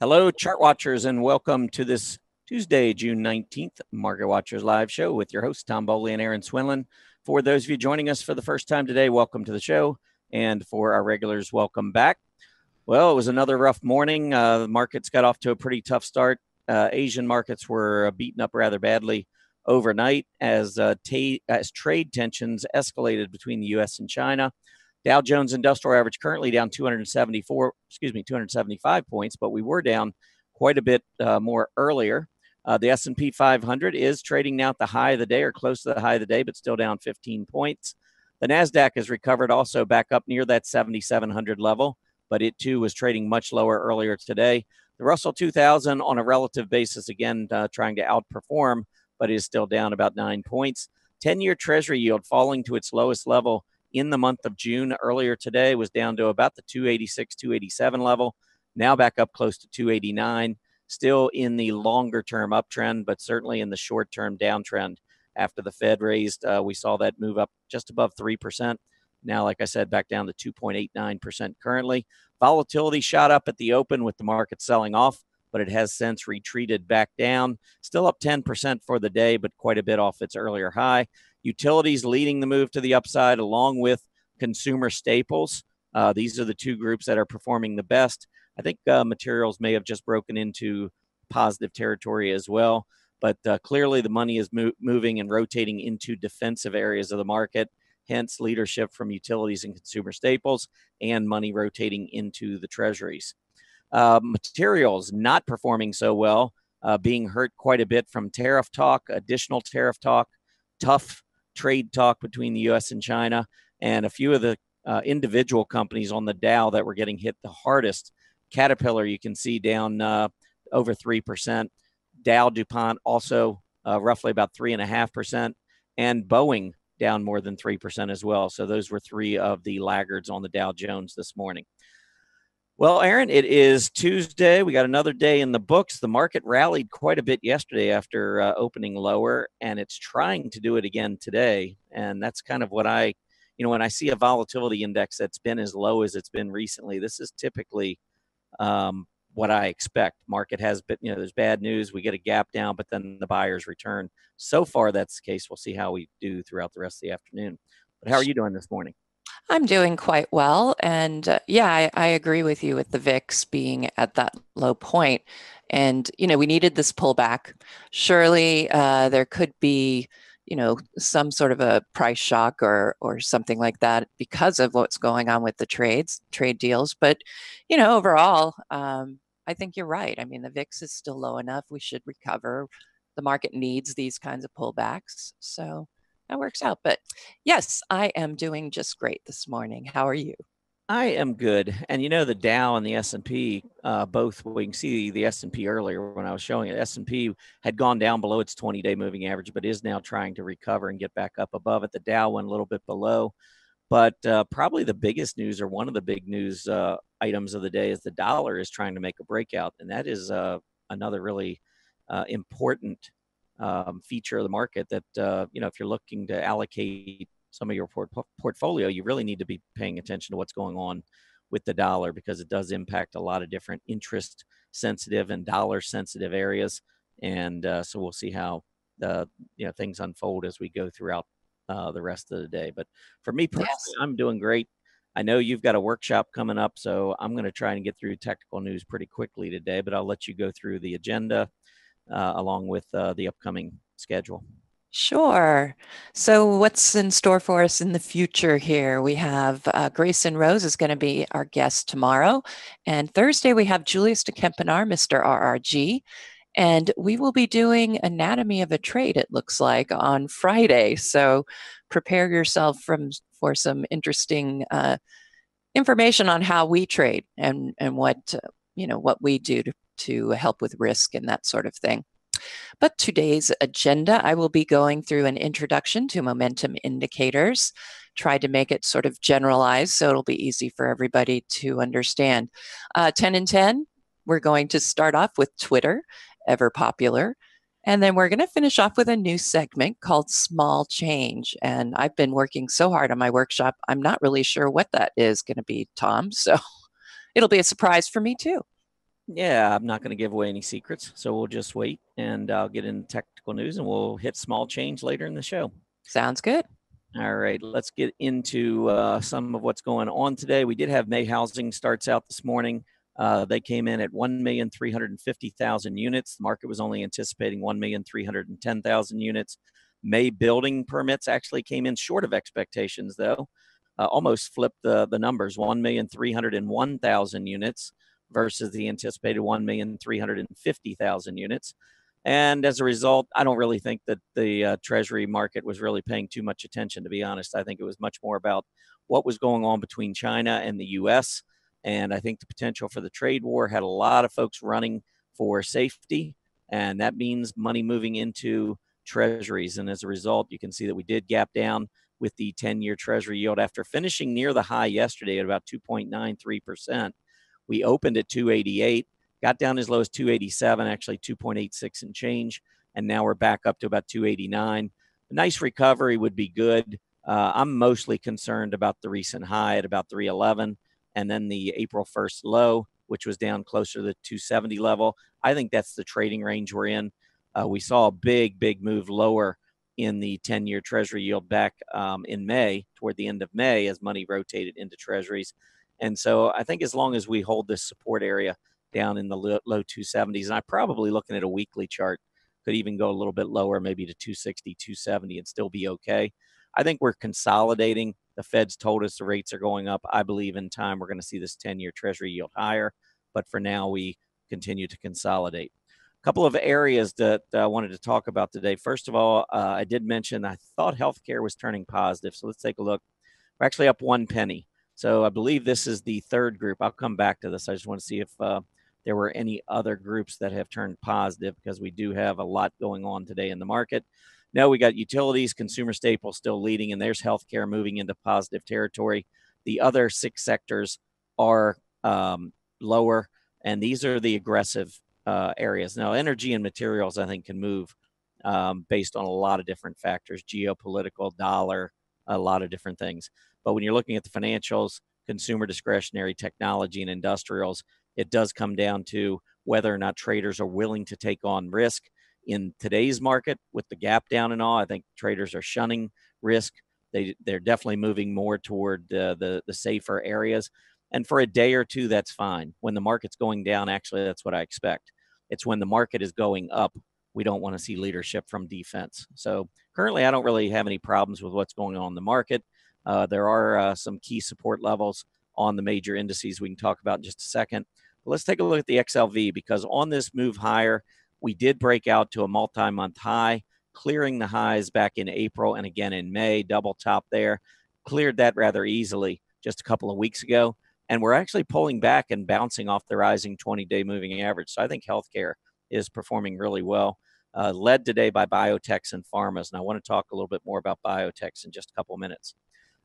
Hello, chart watchers, and welcome to this Tuesday, June 19th, Market Watchers Live Show with your hosts, Tom Bowley and Erin Swenlin. For those of you joining us for the first time today, welcome to the show. And for our regulars, welcome back. Well, it was another rough morning. The markets got off to a pretty tough start. Asian markets were beaten up rather badly overnight as trade tensions escalated between the U.S. and China. Dow Jones Industrial Average currently down 275 points, but we were down quite a bit more earlier. The S&P 500 is trading now at the high of the day or close to the high of the day, but still down 15 points. The Nasdaq has recovered also back up near that 7,700 level, but it too was trading much lower earlier today. The Russell 2000 on a relative basis, again, trying to outperform, but is still down about 9 points. 10-year Treasury yield falling to its lowest level in the month of June. Earlier today was down to about the 286, 287 level, now back up close to 289, still in the longer term uptrend, but certainly in the short term downtrend. After the Fed raised, we saw that move up just above 3%. Now, like I said, back down to 2.89% currently. Volatility shot up at the open with the market selling off, but it has since retreated back down. Still up 10% for the day, but quite a bit off its earlier high. Utilities leading the move to the upside, along with consumer staples. These are the two groups that are performing the best. I think materials may have just broken into positive territory as well. But clearly the money is moving and rotating into defensive areas of the market, hence leadership from utilities and consumer staples and money rotating into the treasuries. Materials not performing so well, being hurt quite a bit from tariff talk, additional tariff talk, tough trade talk between the U.S. and China, and a few of the individual companies on the Dow that were getting hit the hardest. Caterpillar, you can see down over 3%. Dow DuPont also roughly about 3.5%, and Boeing down more than 3% as well. So those were three of the laggards on the Dow Jones this morning. Well, Erin, it is Tuesday. We got another day in the books. The market rallied quite a bit yesterday after opening lower, and it's trying to do it again today. And that's kind of what when I see a volatility index that's been as low as it's been recently, this is typically what I expect. Market has been, there's bad news. We get a gap down, but then the buyers return. So far, that's the case. We'll see how we do throughout the rest of the afternoon. But how are you doing this morning? I'm doing quite well. And I agree with you with the VIX being at that low point. And, we needed this pullback. Surely there could be, some sort of a price shock or something like that because of what's going on with the trade deals. But, overall, I think you're right. I mean, the VIX is still low enough. We should recover. The market needs these kinds of pullbacks. So that works out. But yes, I am doing just great this morning. How are you? I am good. And the Dow and the S&P, both, we can see the S&P earlier when I was showing it. S&P had gone down below its 20-day moving average, but is now trying to recover and get back up above it. The Dow went a little bit below. But probably the biggest news, or one of the big news items of the day, is the dollar is trying to make a breakout. And that is another really important feature of the market that, if you're looking to allocate some of your portfolio, you really need to be paying attention to what's going on with the dollar, because it does impact a lot of different interest sensitive and dollar sensitive areas. And so we'll see how things unfold as we go throughout the rest of the day. But for me personally, yes, I'm doing great. I know you've got a workshop coming up, so I'm going to try and get through technical news pretty quickly today, but I'll let you go through the agenda along with the upcoming schedule. Sure. So what's in store for us in the future here? We have Grayson Rose is going to be our guest tomorrow. And Thursday, we have Julius de Kempenaar, Mr. RRG. And we will be doing Anatomy of a Trade, it looks like, on Friday. So prepare yourself for some interesting information on how we trade and what we do to help with risk and that sort of thing. But today's agenda, I will be going through an introduction to momentum indicators, try to make it sort of generalized so it'll be easy for everybody to understand. 10 and 10, we're going to start off with Twitter, ever popular. And then we're going to finish off with a new segment called Small Change. And I've been working so hard on my workshop, I'm not really sure what that is going to be, Tom. So it'll be a surprise for me too. Yeah, I'm not going to give away any secrets, so we'll just wait, and I'll get into technical news, and we'll hit small change later in the show. Sounds good. All right, let's get into some of what's going on today. We did have May housing starts out this morning. They came in at 1,350,000 units. The market was only anticipating 1,310,000 units. May building permits actually came in short of expectations, though. Almost flipped the numbers, 1,301,000 units versus the anticipated 1,350,000 units. And as a result, I don't really think that the Treasury market was really paying too much attention, to be honest. I think it was much more about what was going on between China and the U.S. And I think the potential for the trade war had a lot of folks running for safety. And that means money moving into treasuries. And as a result, you can see that we did gap down with the 10-year Treasury yield after finishing near the high yesterday at about 2.93%. We opened at 288, got down as low as 287, actually 2.86 and change, and now we're back up to about 289. A nice recovery would be good. I'm mostly concerned about the recent high at about 311, and then the April 1st low, which was down closer to the 270 level. I think that's the trading range we're in. We saw a big move lower in the 10-year Treasury yield back in May, toward the end of May, as money rotated into Treasuries. And so I think as long as we hold this support area down in the low 270s, and I'm probably looking at a weekly chart, could even go a little bit lower, maybe to 260, 270 and still be okay. I think we're consolidating. The Fed's told us the rates are going up. I believe in time we're going to see this 10-year Treasury yield higher, but for now we continue to consolidate. A couple of areas that I wanted to talk about today. First of all, I did mention I thought healthcare was turning positive, so let's take a look. We're actually up 1 penny. So I believe this is the third group. I'll come back to this. I just want to see if there were any other groups that have turned positive, because we do have a lot going on today in the market. No, we got utilities, consumer staples still leading, and there's healthcare moving into positive territory. The other 6 sectors are lower, and these are the aggressive areas. Now, energy and materials, I think, can move based on a lot of different factors, geopolitical, dollar, a lot of different things. But when you're looking at the financials, consumer discretionary, technology, and industrials, it does come down to whether or not traders are willing to take on risk. In today's market, with the gap down and all, I think traders are shunning risk. They're definitely moving more toward the safer areas. And for a day or two, that's fine. When the market's going down, actually, that's what I expect. It's when the market is going up, we don't want to see leadership from defense. So currently, I don't really have any problems with what's going on in the market. There are some key support levels on the major indices we can talk about in just a second. But let's take a look at the XLV, because on this move higher, we did break out to a multi-month high, clearing the highs back in April and again in May, double top there. Cleared that rather easily just a couple of weeks ago. And we're actually pulling back and bouncing off the rising 20-day moving average. So I think healthcare is performing really well, led today by biotechs and pharmas. And I want to talk a little bit more about biotechs in just a couple of minutes.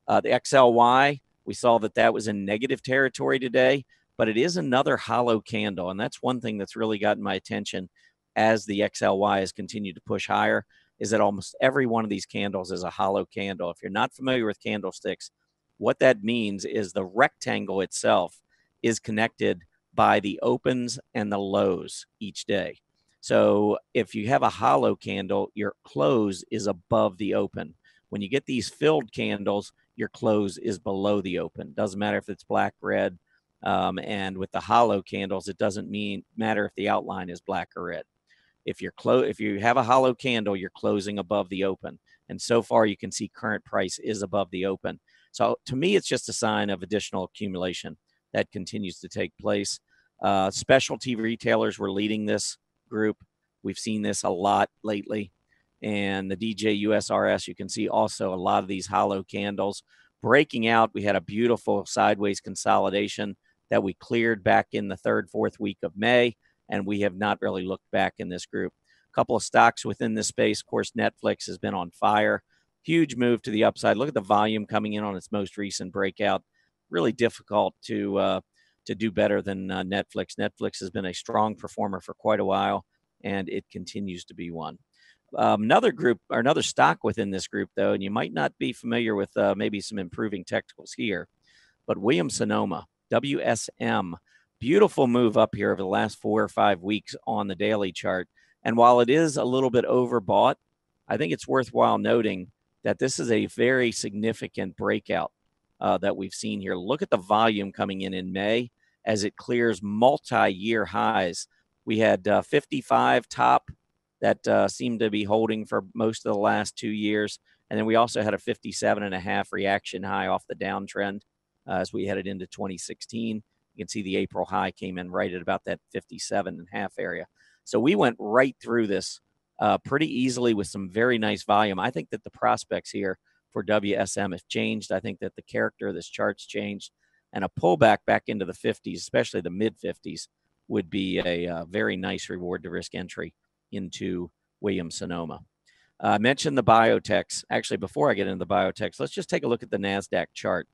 The XLY, we saw that was in negative territory today, but it is another hollow candle. And that's one thing that's really gotten my attention as the XLY has continued to push higher, is that almost every one of these candles is a hollow candle. If you're not familiar with candlesticks, what that means is the rectangle itself is connected by the opens and the lows each day. So if you have a hollow candle, your close is above the open. When you get these filled candles, your close is below the open. Doesn't matter if it's black, red, and with the hollow candles, it doesn't matter if the outline is black or red. If you have a hollow candle, you're closing above the open. And so far, you can see current price is above the open. So to me, it's just a sign of additional accumulation that continues to take place. Specialty retailers were leading this group. We've seen this a lot lately. And the DJUSRS, you can see also a lot of these hollow candles breaking out. We had a beautiful sideways consolidation that we cleared back in the 3rd, 4th week of May, and we have not really looked back in this group. A couple of stocks within this space. Of course, Netflix has been on fire. Huge move to the upside. Look at the volume coming in on its most recent breakout. Really difficult to do better than Netflix. Netflix has been a strong performer for quite a while, and it continues to be one. Another group, or another stock within this group, though, and you might not be familiar with maybe some improving technicals here, but Williams-Sonoma, WSM, Beautiful move up here over the last 4 or 5 weeks on the daily chart. And while it is a little bit overbought, I think it's worthwhile noting that this is a very significant breakout that we've seen here. Look at the volume coming in May as it clears multi-year highs. We had 55 top that seemed to be holding for most of the last 2 years. And then we also had a 57.5 reaction high off the downtrend as we headed into 2016. You can see the April high came in right at about that 57.5 area. So we went right through this pretty easily with some very nice volume. I think that the prospects here for WSM have changed. I think that the character of this chart's changed, and a pullback back into the 50s, especially the mid 50s, would be a very nice reward to risk entry into Williams-Sonoma. I mentioned the biotechs. Actually, before I get into the biotechs, let's just take a look at the Nasdaq chart,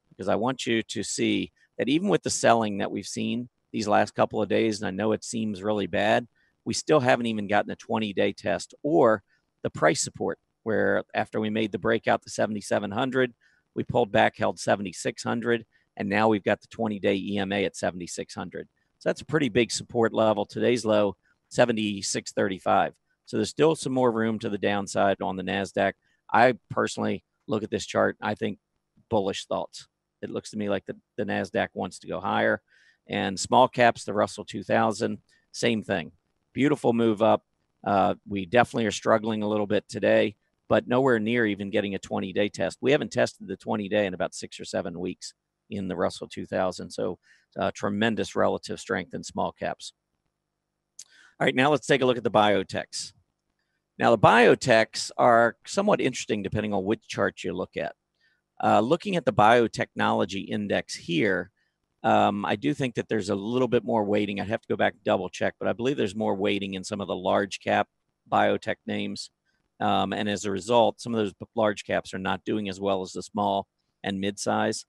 because I want you to see that even with the selling that we've seen these last couple of days, and I know it seems really bad, we still haven't even gotten a 20-day test or the price support, where after we made the breakout to 7,700, we pulled back, held 7,600, and now we've got the 20-day EMA at 7,600. So that's a pretty big support level. Today's low, 7,635. So there's still some more room to the downside on the NASDAQ. I personally look at this chart, I think bullish thoughts. It looks to me like the NASDAQ wants to go higher. And small caps, the Russell 2000, same thing. Beautiful move up. We definitely are struggling a little bit today, but nowhere near even getting a 20-day test. We haven't tested the 20-day in about 6 or 7 weeks in the Russell 2000. So tremendous relative strength in small caps. All right, now let's take a look at the biotechs. Now, the biotechs are somewhat interesting depending on which chart you look at. Looking at the biotechnology index here, I do think that there's a little bit more weighting. I'd have to go back and double check, but I believe there's more weighting in some of the large cap biotech names. And as a result, some of those large caps are not doing as well as the small and mid-size.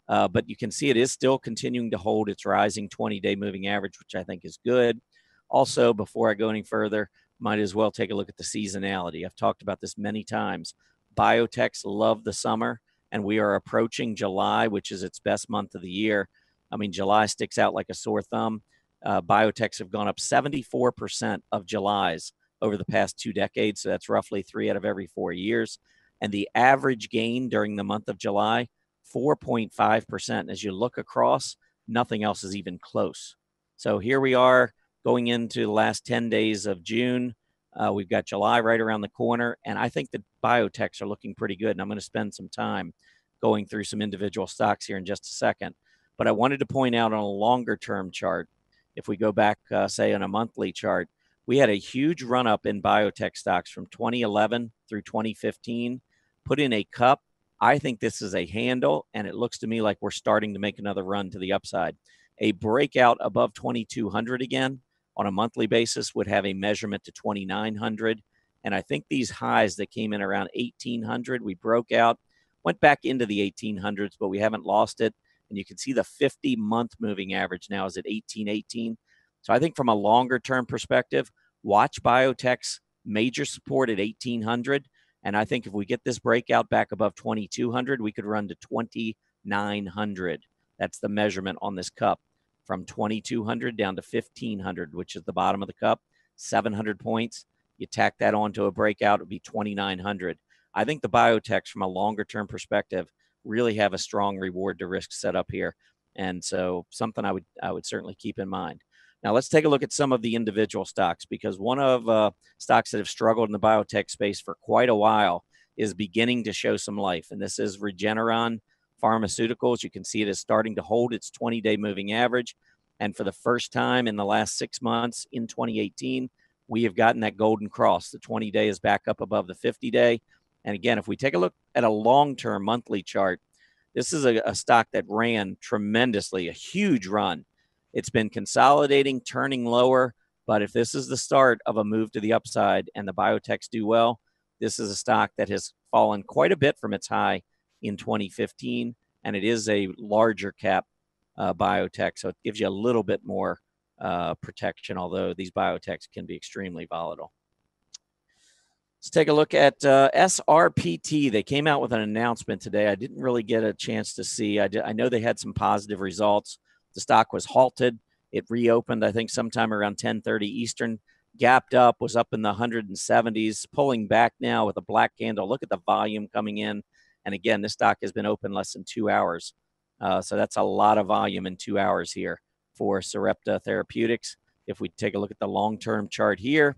But you can see it is still continuing to hold its rising 20-day moving average, which I think is good. Also, before I go any further, might as well take a look at the seasonality. I've talked about this many times. Biotechs love the summer, and we are approaching July, which is its best month of the year. I mean, July sticks out like a sore thumb. Biotechs have gone up 74% of Julys over the past 2 decades. So that's roughly 3 out of every 4 years. And the average gain during the month of July, 4.5%. As you look across, nothing else is even close. So here we are going into the last 10 days of June. We've got July right around the corner, and I think the biotechs are looking pretty good. And I'm going to spend some time going through some individual stocks here in just a second. But I wanted to point out on a longer term chart, if we go back, say, on a monthly chart, we had a huge run up in biotech stocks from 2011 through 2015, put in a cup. I think this is a handle, and it looks to me like we're starting to make another run to the upside. A breakout above 2,200 again on a monthly basis would have a measurement to 2,900. And I think these highs that came in around 1,800, we broke out, went back into the 1,800s, but we haven't lost it. And you can see the 50-month moving average now is at 1818. So I think from a longer term perspective, watch biotech's major support at 1800. And I think if we get this breakout back above 2200, we could run to 2900. That's the measurement on this cup, from 2200 down to 1500, which is the bottom of the cup, 700 points. You tack that onto a breakout, it would be 2900. I think the biotechs from a longer term perspective really have a strong reward to risk set up here. And so something I would certainly keep in mind. Now let's take a look at some of the individual stocks, because one of stocks that have struggled in the biotech space for quite a while is beginning to show some life. And this is Regeneron Pharmaceuticals. You can see it is starting to hold its 20-day moving average. And for the first time in the last 6 months in 2018, we have gotten that golden cross. The 20-day is back up above the 50-day. And again, if we take a look at a long-term monthly chart, this is a stock that ran tremendously, a huge run. It's been consolidating, turning lower, but if this is the start of a move to the upside and the biotechs do well, this is a stock that has fallen quite a bit from its high in 2015, and it is a larger cap biotech, so it gives you a little bit more protection, although these biotechs can be extremely volatile. Let's take a look at Srpt. They came out with an announcement today. I didn't really get a chance to see. I know they had some positive results. The stock was halted It reopened, I think, sometime around 10:30 Eastern, gapped up, was up in the 170s, pulling back now with a black candle. Look at the volume coming in. And again, this stock has been open less than 2 hours. So that's a lot of volume in 2 hours here for Srpt Therapeutics. If we take a look at the long-term chart here,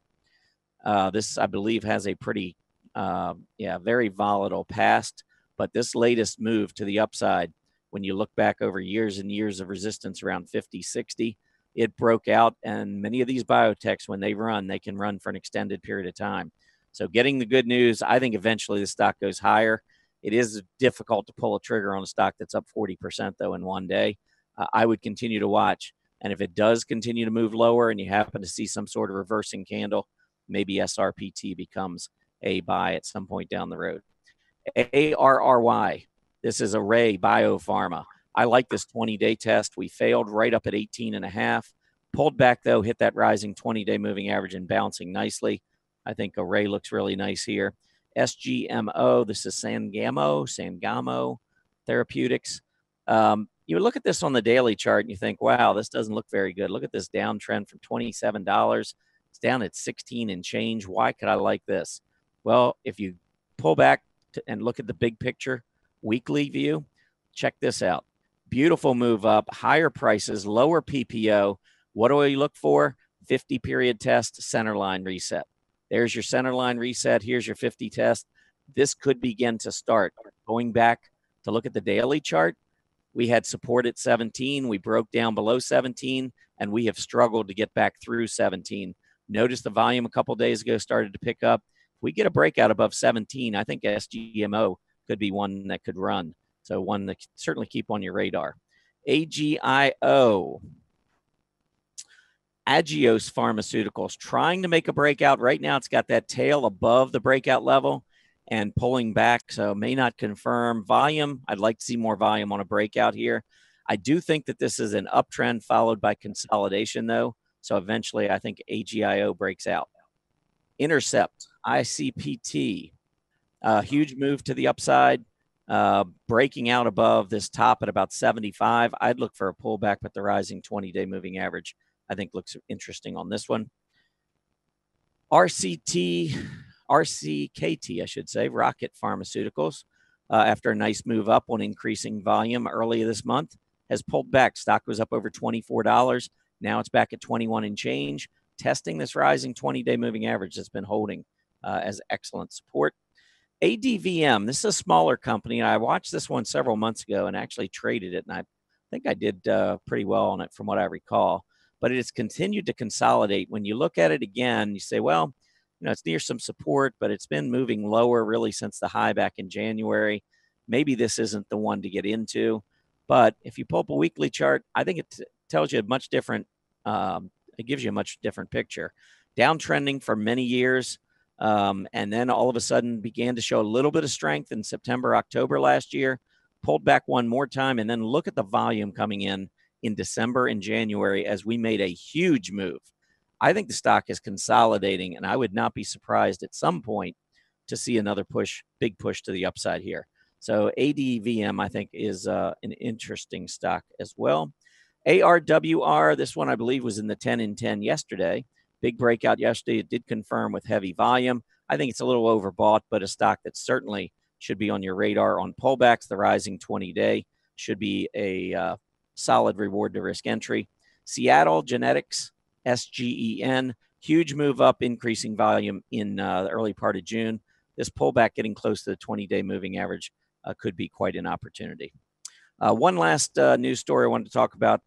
this, I believe, has a pretty, very volatile past. But this latest move to the upside, when you look back over years and years of resistance around 50, 60, it broke out. And many of these biotechs, when they run, they can run for an extended period of time. So getting the good news, I think eventually the stock goes higher. It is difficult to pull a trigger on a stock that's up 40%, though, in one day. I would continue to watch. And if it does continue to move lower and you happen to see some sort of reversing candle, maybe Srpt becomes a buy at some point down the road. ARRY, this is Array Biopharma. I like this 20-day test. We failed right up at 18.5. Pulled back, though, hit that rising 20-day moving average and bouncing nicely. I think Array looks really nice here. SGMO, this is Sangamo Therapeutics. You look at this on the daily chart and you think, wow, this doesn't look very good. Look at this downtrend from $27. It's down at 16 and change. Why could I like this? Well, if you pull back and look at the big picture, weekly view, check this out. Beautiful move up, higher prices, lower PPO. What do we look for? 50-period test, center line reset. There's your center line reset. Here's your 50 test. This could begin to start. Going back to look at the daily chart, we had support at 17. We broke down below 17, and we have struggled to get back through 17. Notice the volume a couple days ago started to pick up. If we get a breakout above 17, I think SGMO could be one that could run. So one that certainly keep on your radar. AGIO, Agios Pharmaceuticals, trying to make a breakout. Right now it's got that tail above the breakout level and pulling back, so may not confirm. Volume, I'd like to see more volume on a breakout here. I do think that this is an uptrend followed by consolidation, though. So eventually I think AGIO breaks out. Intercept, ICPT, huge move to the upside, breaking out above this top at about 75. I'd look for a pullback, but the rising 20-day moving average, I think, looks interesting on this one. RCKT, I should say, Rocket Pharmaceuticals, after a nice move up on increasing volume earlier this month, has pulled back. Stock was up over $24. Now it's back at 21 and change, testing this rising 20-day moving average that's been holding as excellent support. ADVM, this is a smaller company. I watched this one several months ago and actually traded it, and I think I did pretty well on it from what I recall. But it has continued to consolidate. When you look at it again, you say, well, it's near some support, but it's been moving lower really since the high back in January. Maybe this isn't the one to get into. But if you pull up a weekly chart, I think it tells you a much different, it gives you a much different picture. Downtrending for many years, and then all of a sudden began to show a little bit of strength in September, October last year, pulled back one more time, and then look at the volume coming in December and January as we made a huge move. I think the stock is consolidating, and I would not be surprised at some point to see another push, big push to the upside here. So ADVM, I think, is an interesting stock as well. ARWR, this one I believe was in the 10 and 10 yesterday. Big breakout yesterday. It did confirm with heavy volume. I think it's a little overbought, but a stock that certainly should be on your radar on pullbacks. The rising 20-day should be a solid reward to risk entry. Seattle Genetics, SGEN, huge move up, increasing volume in the early part of June. This pullback getting close to the 20-day moving average could be quite an opportunity. One last news story I wanted to talk about.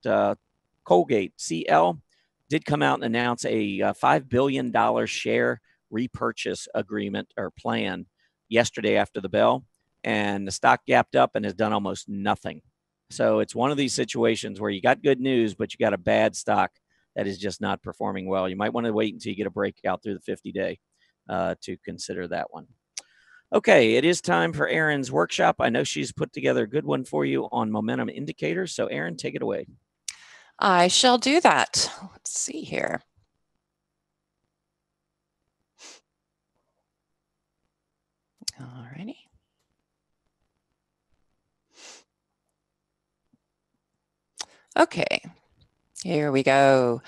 Colgate, CL, did come out and announce a $5 billion share repurchase agreement or plan yesterday after the bell, and the stock gapped up and has done almost nothing. So it's one of these situations where you got good news, but you got a bad stock that is just not performing well. You might want to wait until you get a breakout through the 50-day to consider that one. Okay, it is time for Erin's workshop. I know she's put together a good one for you on momentum indicators. So Erin, take it away. I shall do that. Let's see here. All righty. Okay. Here we go.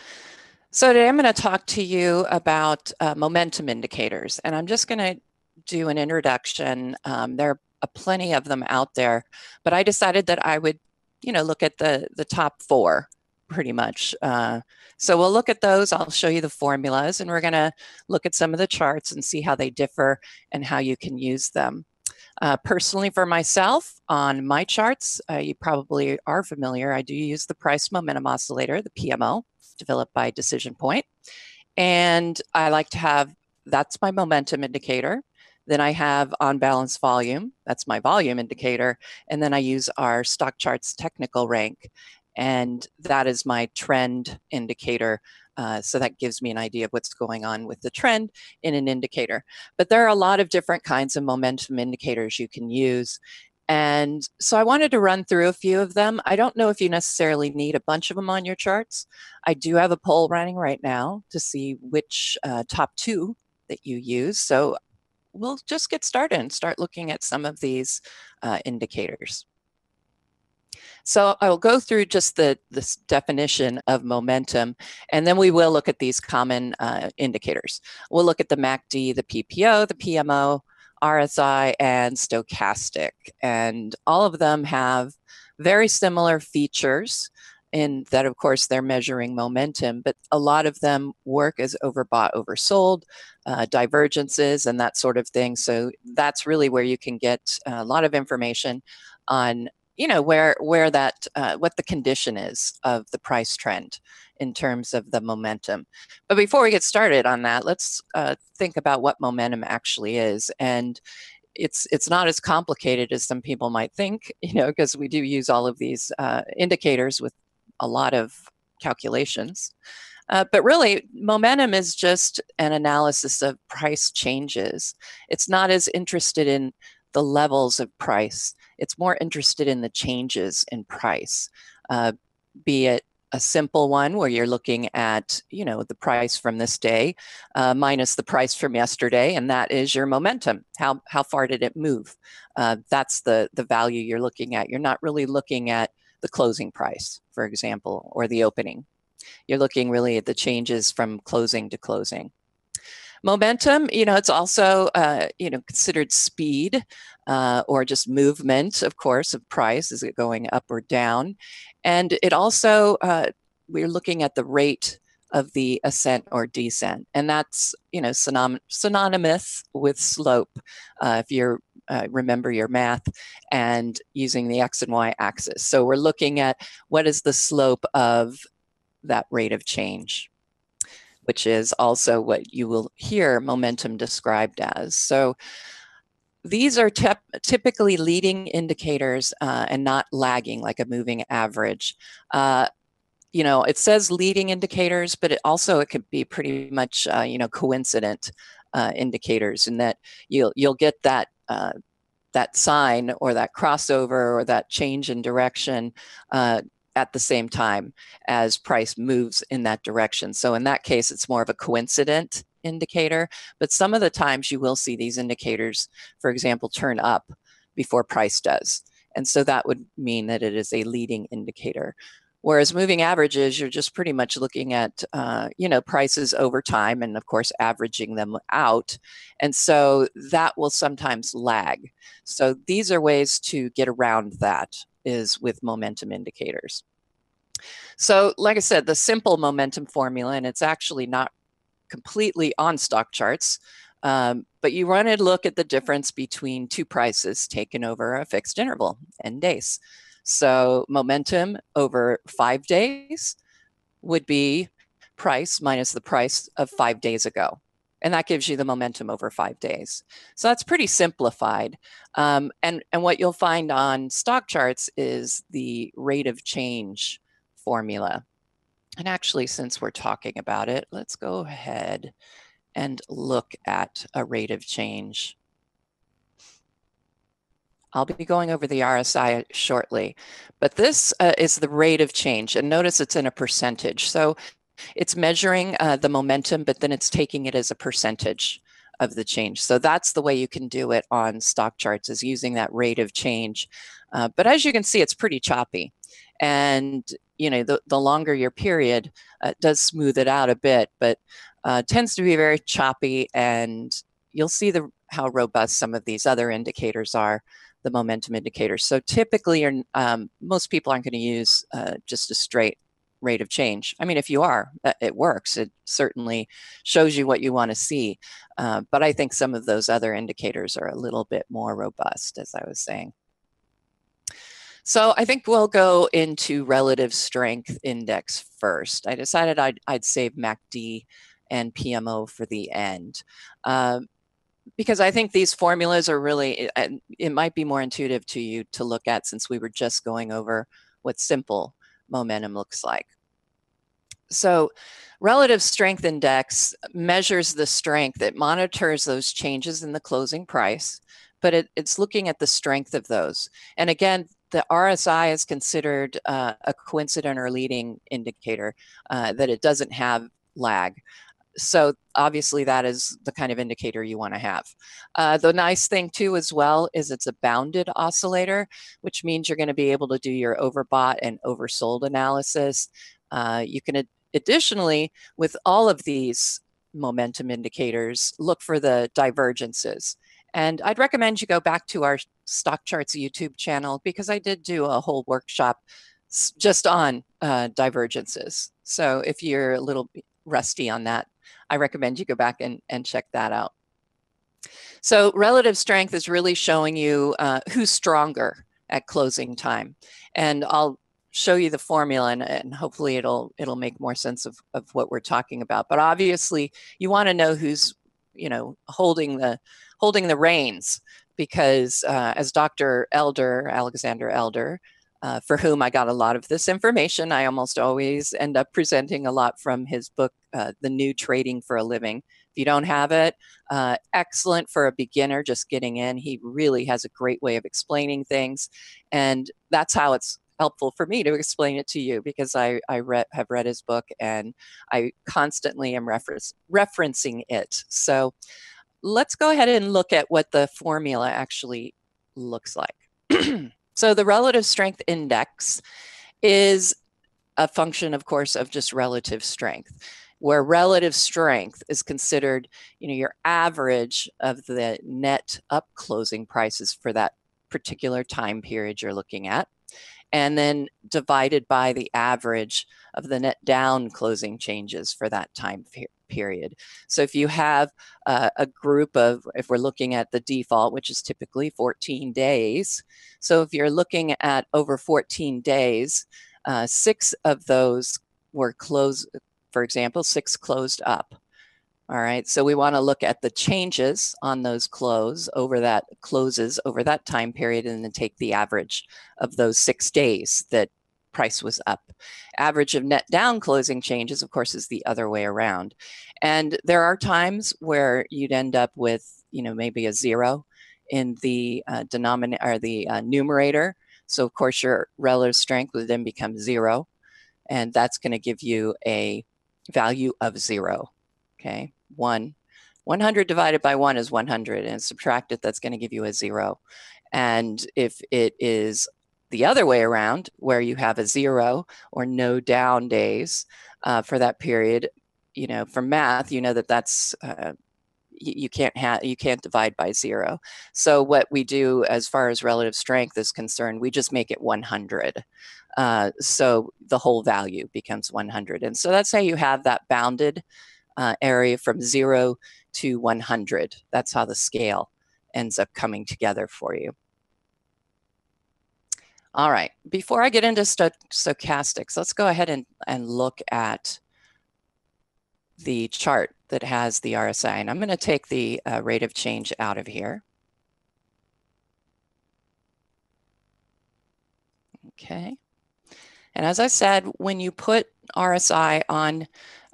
So today I'm going to talk to you about momentum indicators, and I'm just going to do an introduction. There are plenty of them out there, but I decided that I would, look at the top 4 pretty much. So we'll look at those. I'll show you the formulas, and we're going to look at some of the charts and see how they differ and how you can use them. Personally, for myself, on my charts, you probably are familiar. I do use the price momentum oscillator, the PMO, developed by Decision Point. And I like to have, that's my momentum indicator. Then I have on balance volume, that's my volume indicator. And then I use our StockCharts technical rank, and that is my trend indicator. So that gives me an idea of what's going on with the trend in an indicator. But there are a lot of different kinds of momentum indicators you can use. And so I wanted to run through a few of them. I don't know if you necessarily need a bunch of them on your charts. I do have a poll running right now to see which top 2 that you use. So we'll just get started and start looking at some of these indicators. So I will go through just this definition of momentum, and then we will look at these common indicators. We'll look at the MACD, the PPO, the PMO, RSI, and Stochastic. And all of them have very similar features in that, of course, they're measuring momentum, but a lot of them work as overbought, oversold, divergences, and that sort of thing. So that's really where you can get a lot of information on where that, what the condition is of the price trend in terms of the momentum. But before we get started on that, let's think about what momentum actually is. And it's not as complicated as some people might think, because we do use all of these indicators with a lot of calculations. But really, momentum is just an analysis of price changes. It's not as interested in the levels of price. It's more interested in the changes in price, be it a simple one where you're looking at, the price from this day minus the price from yesterday, and that is your momentum. How far did it move? That's the value you're looking at. You're not really looking at the closing price, for example, or the opening. You're looking really at the changes from closing to closing. Momentum, it's also, considered speed or just movement, of course, of price. Is it going up or down? And it also, we're looking at the rate of the ascent or descent. And that's, synonymous with slope. If you're remember your math and using the X and Y axis. So we're looking at what is the slope of that rate of change, which is also what you will hear momentum described as. So these are typically leading indicators and not lagging like a moving average. It says leading indicators, but it could be pretty much, coincident indicators, in that you'll get that that sign or that crossover or that change in direction at the same time as price moves in that direction. So in that case, it's more of a coincident indicator, but some of the times you will see these indicators, for example, turn up before price does. And so that would mean that it is a leading indicator. Whereas moving averages, you're just pretty much looking at, prices over time and, of course, averaging them out. And so that will sometimes lag. So these are ways to get around that, is with momentum indicators. So like I said, the simple momentum formula, and it's actually not completely on StockCharts, but you run and look at the difference between 2 prices taken over a fixed interval, n days. So momentum over 5 days would be price minus the price of 5 days ago. And that gives you the momentum over 5 days. So that's pretty simplified. And what you'll find on StockCharts is the rate of change formula. And actually, since we're talking about it, let's go ahead and look at a rate of change. I'll be going over the RSI shortly, but this is the rate of change. And notice it's in a percentage. So it's measuring the momentum, but then it's taking it as a percentage of the change. So that's the way you can do it on stock charts, is using that rate of change. But as you can see, it's pretty choppy. And the longer your period does smooth it out a bit, but tends to be very choppy. And you'll see how robust some of these other indicators are, the momentum indicators. So typically, most people aren't going to use just a straight rate of change. I mean, if you are, it works. It certainly shows you what you want to see. But I think some of those other indicators are a little bit more robust, as I was saying. So I think we'll go into relative strength index first. I decided I'd save MACD and PMO for the end. Because I think these formulas are really, it might be more intuitive to you to look at, since we were just going over what simple momentum looks like. So relative strength index measures the strength. It monitors those changes in the closing price, but it's looking at the strength of those. And again, the RSI is considered a coincident or leading indicator, that it doesn't have lag. So obviously that is the kind of indicator you want to have. The nice thing too as well is it's a bounded oscillator, which means you're going to be able to do your overbought and oversold analysis. You can additionally, with all of these momentum indicators, look for the divergences. And I'd recommend you go back to our StockCharts YouTube channel, because I did do a whole workshop just on divergences. So if you're a little rusty on that, I recommend you go back and check that out. So relative strength is really showing you who's stronger at closing time. And I'll show you the formula, and hopefully it'll make more sense of what we're talking about. But obviously you want to know who's holding the reins, because as Dr. Alexander Elder, for whom I got a lot of this information, I almost always end up presenting a lot from his book, The New Trading for a Living. If you don't have it, excellent for a beginner just getting in. He really has a great way of explaining things, and that's how it's helpful for me to explain it to you, because I have read his book and I constantly am referencing it. So let's go ahead and look at what the formula actually looks like. So the relative strength index is a function, of course, of just relative strength, where relative strength is considered, your average of the net up closing prices for that particular time period you're looking at, and then divided by the average of the net down closing changes for that time period. So if you have a group of, if we're looking at the default, which is typically 14 days. So if you're looking at over 14 days, 6 of those were closed, for example, 6 closed up. All right, so we want to look at the changes on those closes over that time period, and then take the average of those 6 days that price was up. Average of net down closing changes, of course, is the other way around. And there are times where you'd end up with, maybe a 0 in the denominator or the numerator. So of course your relative strength would then become 0, and that's going to give you a value of 0. Okay, 100 divided by 1 is 100, and subtract it, that's going to give you a 0. And if it is the other way around, where you have a 0 or no down days for that period, from math, that's you can't divide by 0. So what we do as far as relative strength is concerned, we just make it 100. So the whole value becomes 100. And so that's how you have that bounded area from 0 to 100. That's how the scale ends up coming together for you. All right, before I get into stochastics, let's go ahead and look at the chart that has the RSI. And I'm going to take the rate of change out of here. Okay. And as I said, when you put RSI on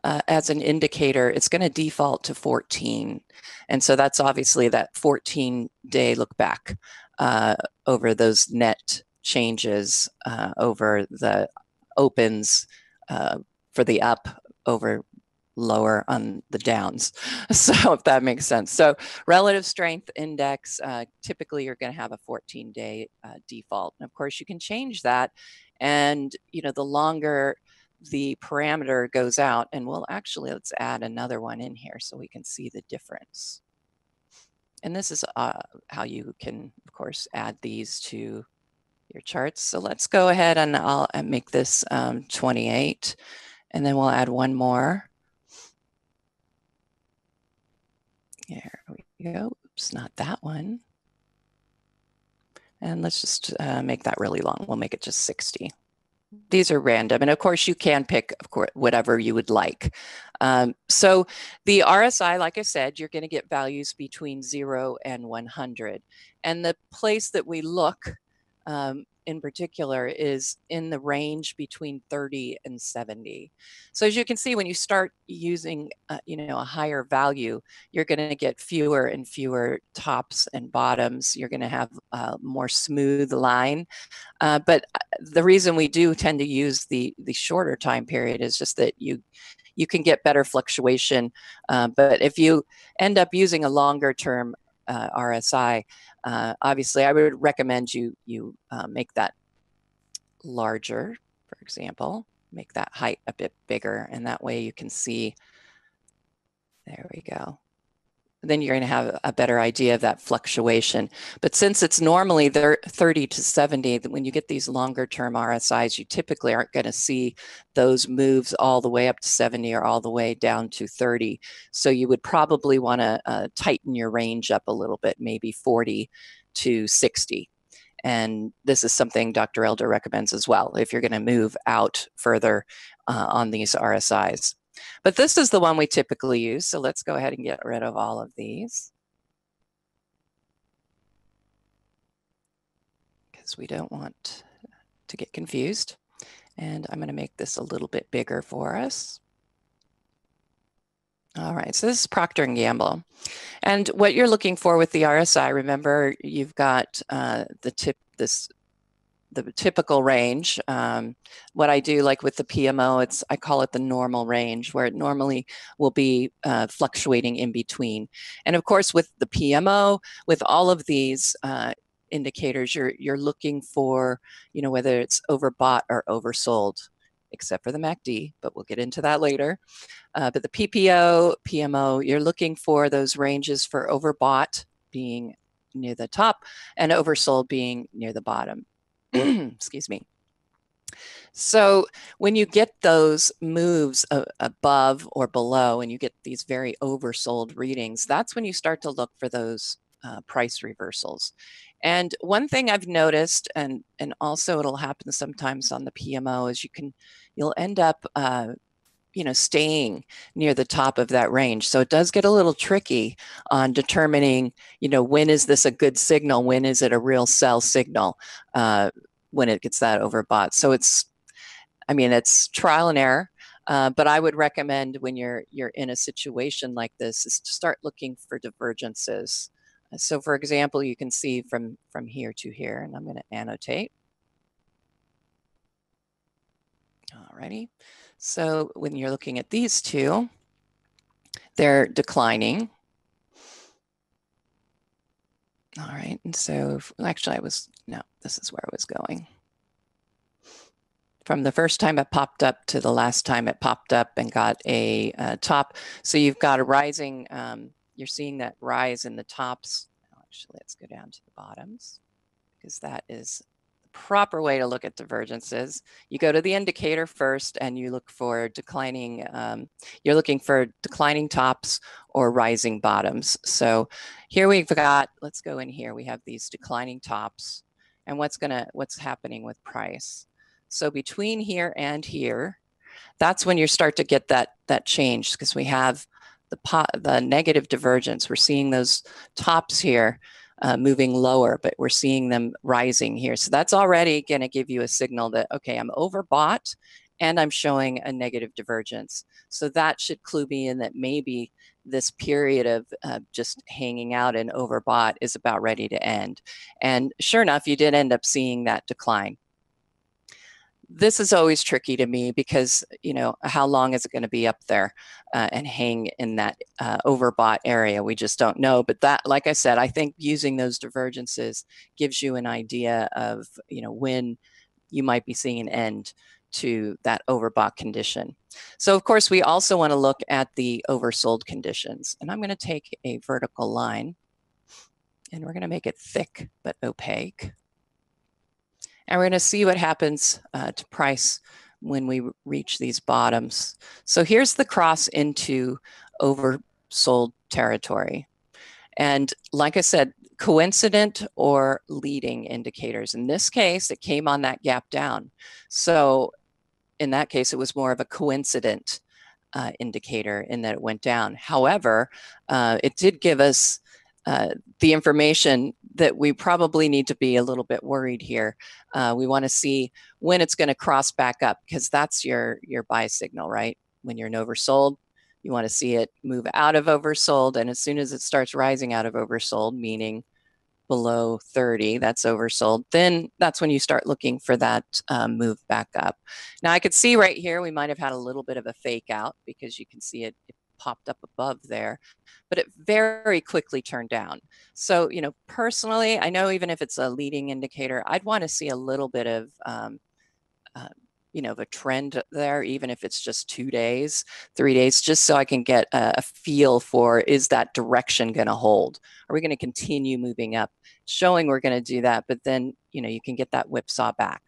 as an indicator, it's going to default to 14. And so that's obviously that 14-day look back over those net changes over the opens for the up over lower on the downs. So if that makes sense. So relative strength index, typically you're going to have a 14-day default. And of course you can change that. And, you know, the longer the parameter goes out, and we'll actually, let's add another one in here so we can see the difference. And this is how you can, of course, add these to your charts. So let's go ahead and I'll make this 28, and then we'll add one more. There we go. Oops, not that one. And let's just make that really long. We'll make it just 60. These are random. And of course, you can pick, of course, whatever you would like. So the RSI, like I said, you're going to get values between 0 and 100. And the place that we look in particular is in the range between 30 and 70. So as you can see, when you start using you know, a higher value, you're going to get fewer and fewer tops and bottoms. You're going to have a more smooth line. But the reason we do tend to use the shorter time period is just that you can get better fluctuation. But if you end up using a longer term RSI, obviously I would recommend you make that larger, for example, make that height a bit bigger, and that way you can see, there we go. Then you're going to have a better idea of that fluctuation. But since it's normally 30 to 70, when you get these longer term RSIs, you typically aren't going to see those moves all the way up to 70 or all the way down to 30. So you would probably want to tighten your range up a little bit, maybe 40 to 60. And this is something Dr. Elder recommends as well, if you're going to move out further on these RSIs. But this is the one we typically use. So let's go ahead and get rid of all of these, because we don't want to get confused. And I'm going to make this a little bit bigger for us. All right, so this is Procter & Gamble. And what you're looking for with the RSI, remember, you've got the typical range. What I do, like with the PMO, I call it the normal range, where it normally will be fluctuating in between. And of course, with the PMO, with all of these indicators, you're looking for, you know, whether it's overbought or oversold, except for the MACD, but we'll get into that later. But the PPO, PMO, you're looking for those ranges for overbought being near the top and oversold being near the bottom. Excuse me. So when you get those moves above or below and you get these very oversold readings, that's when you start to look for those price reversals. And one thing I've noticed, and also it'll happen sometimes on the PMO, is you'll end up you know, staying near the top of that range. So it does get a little tricky on determining, you know, when is this a good signal? When is it a real sell signal when it gets that overbought? So it's trial and error. But I would recommend when you're in a situation like this is to start looking for divergences. So for example, you can see from here to here, and I'm going to annotate. Alrighty. So when you're looking at these two, they're declining. All right, and so actually this is where I was going. From the first time it popped up to the last time it popped up and got a top. So you've got a rising, you're seeing that rise in the tops. Actually, let's go down to the bottoms, because that is proper way to look at divergences. You go to the indicator first and you look for declining, you're looking for declining tops or rising bottoms. So here we've got, let's go in here, we have these declining tops, and what's happening with price. So between here and here, that's when you start to get that change, because we have the negative divergence. We're seeing those tops here moving lower, but we're seeing them rising here. So that's already going to give you a signal that, okay, I'm overbought and I'm showing a negative divergence. So that should clue me in that maybe this period of just hanging out and overbought is about ready to end. And sure enough, you did end up seeing that decline. this is always tricky to me because, you know, how long is it going to be up there and hang in that overbought area? We just don't know. But that, like I said, I think using those divergences gives you an idea of, you know, when you might be seeing an end to that overbought condition. So of course, we also want to look at the oversold conditions. And I'm going to take a vertical line and we're going to make it thick but opaque. And we're going to see what happens to price when we reach these bottoms. So here's the cross into oversold territory. And like I said, coincident or leading indicators. In this case, it came on that gap down. So in that case, it was more of a coincident indicator in that it went down. However, it did give us the information that we probably need to be a little bit worried here. We want to see when it's going to cross back up, because that's your buy signal, right? When you're in oversold, you want to see it move out of oversold. And as soon as it starts rising out of oversold, meaning below 30, that's oversold, then that's when you start looking for that move back up. Now I could see right here, we might have had a little bit of a fake out because you can see it popped up above there, but it very quickly turned down. So, you know, personally, I know even if it's a leading indicator, I'd want to see a little bit of, you know, the trend there, even if it's just 2 days, 3 days, just so I can get a feel for, is that direction going to hold? Are we going to continue moving up? Showing we're going to do that, but then, you know, you can get that whipsaw back.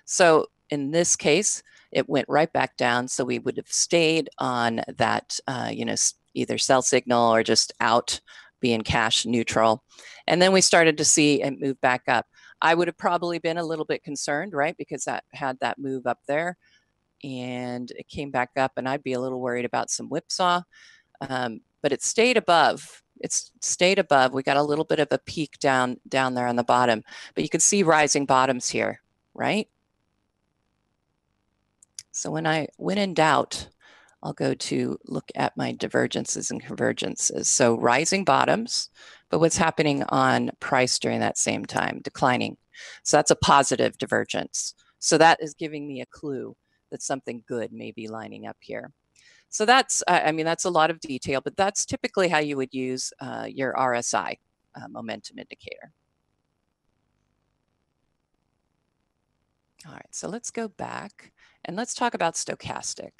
So in this case, it went right back down. So we would have stayed on that, you know, either sell signal or just out, being cash neutral. And then we started to see it move back up. I would have probably been a little bit concerned, right? Because that had that move up there and it came back up, and I'd be a little worried about some whipsaw, but it stayed above. It's stayed above. We got a little bit of a peak down there on the bottom, but you can see rising bottoms here, right? So when in doubt, I'll go to look at my divergences and convergences. So rising bottoms, but what's happening on price during that same time? Declining. So that's a positive divergence. So that is giving me a clue that something good may be lining up here. So that's, I mean, that's a lot of detail, but that's typically how you would use your RSI momentum indicator. All right, so let's go back and let's talk about stochastic.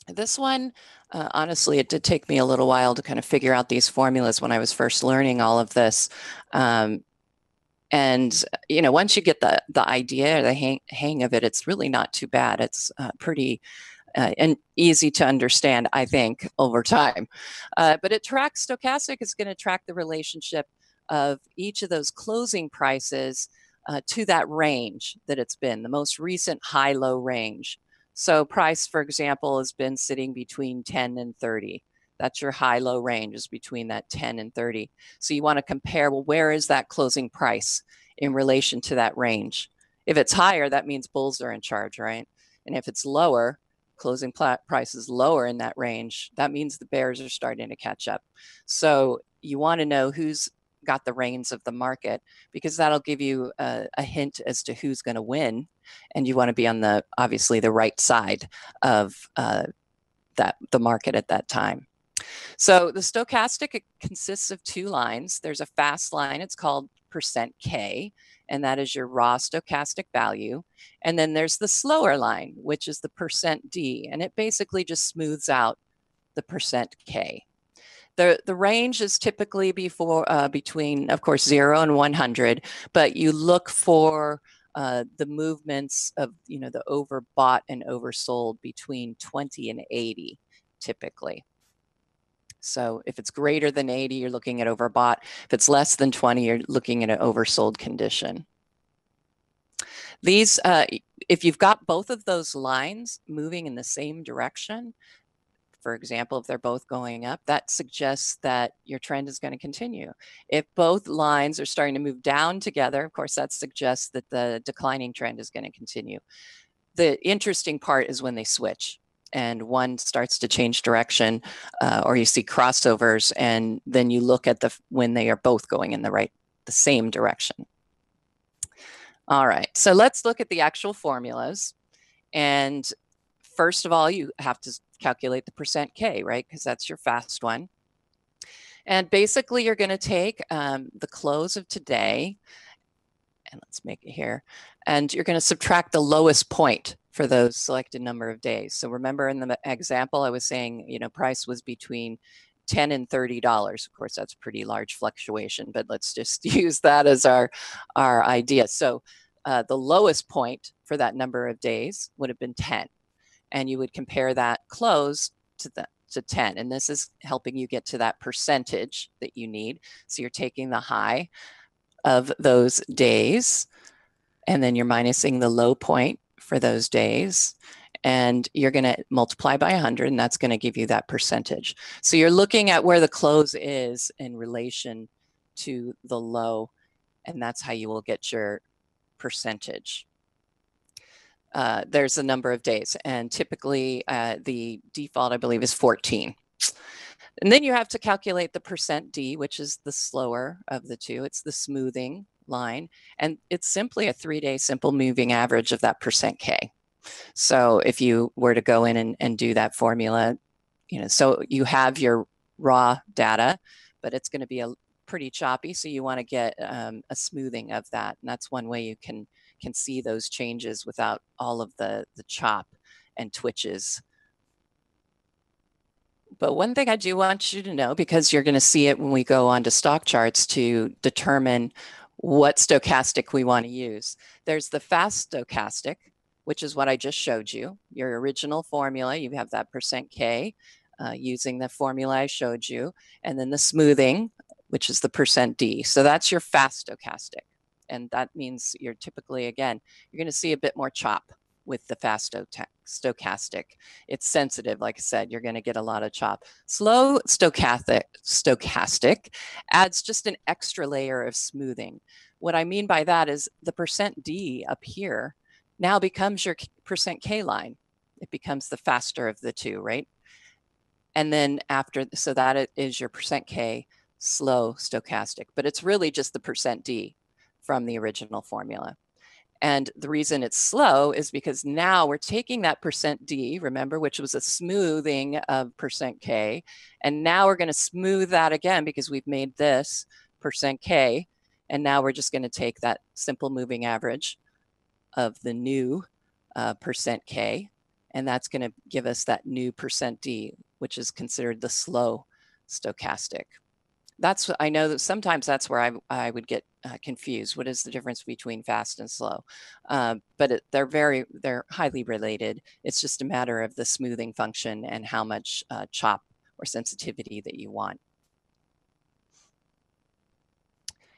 This one, honestly, it did take me a little while to kind of figure out these formulas when I was first learning all of this. And, you know, once you get the idea or the hang of it, it's really not too bad. It's pretty and easy to understand, I think, over time. But it tracks, stochastic is going to track the relationship of each of those closing prices to that range that it's been, the most recent high-low range. So price, for example, has been sitting between 10 and 30. That's your high-low range, is between that 10 and 30. So you want to compare, well, where is that closing price in relation to that range? If it's higher, that means bulls are in charge, right? And if it's lower, closing price is lower in that range, that means the bears are starting to catch up. So you want to know who's got the reins of the market, because that'll give you a hint as to who's going to win. And you want to be on the, obviously, the right side of the market at that time. So the stochastic, it consists of 2 lines. There's a fast line, it's called %K, and that is your raw stochastic value. And then there's the slower line, which is the %D, and it basically just smooths out the %K. The range is typically between, of course, 0 and 100, but you look for the movements of, you know, the overbought and oversold between 20 and 80, typically. So if it's greater than 80, you're looking at overbought. If it's less than 20, you're looking at an oversold condition. These, if you've got both of those lines moving in the same direction, for example, if they're both going up, that suggests that your trend is going to continue. If both lines are starting to move down together, of course, that suggests that the declining trend is going to continue. The interesting part is when they switch and one starts to change direction, or you see crossovers, and then you look at when they are both going in the same direction. All right, so let's look at the actual formulas. And first of all, you have to calculate the percent K, right? Because that's your fast one. And basically, you're going to take the close of today, and let's make it here, and you're going to subtract the lowest point for those selected number of days. So remember in the example, I was saying, you know, price was between $10 and $30. Of course, that's a pretty large fluctuation, but let's just use that as our idea. So the lowest point for that number of days would have been 10. And you would compare that close to 10. And this is helping you get to that percentage that you need. So you're taking the high of those days, and then you're minusing the low point for those days. And you're going to multiply by 100, and that's going to give you that percentage. So you're looking at where the close is in relation to the low, and that's how you will get your percentage. There's a number of days, and typically the default, I believe, is 14. And then you have to calculate the percent D, which is the slower of the two. It's the smoothing line, and it's simply a 3-day simple moving average of that percent K. So if you were to go in and do that formula, you know, so you have your raw data, but it's going to be a pretty choppy. So you want to get a smoothing of that, and that's one way you can see those changes without all of the chop and twitches. But one thing I do want you to know, because you're going to see it when we go on to stock charts to determine what stochastic we want to use. There's the fast stochastic, which is what I just showed you. Your original formula, you have that percent K using the formula I showed you, and then the smoothing, which is the percent D. So that's your fast stochastic. And that means you're typically, again, you're going to see a bit more chop with the fast stochastic. It's sensitive, like I said, you're going to get a lot of chop. Slow stochastic adds just an extra layer of smoothing. What I mean by that is the percent D up here now becomes your percent K line. It becomes the faster of the two, right? And then after, so that is your percent K slow stochastic, but it's really just the percent D from the original formula. And the reason it's slow is because now we're taking that percent D, remember, which was a smoothing of percent K. And now we're going to smooth that again because we've made this percent K. And now we're just going to take that simple moving average of the new percent K. And that's going to give us that new percent D, which is considered the slow stochastic. That's, I know that sometimes that's where I would get confused. What is the difference between fast and slow? But they're highly related. It's just a matter of the smoothing function and how much chop or sensitivity that you want.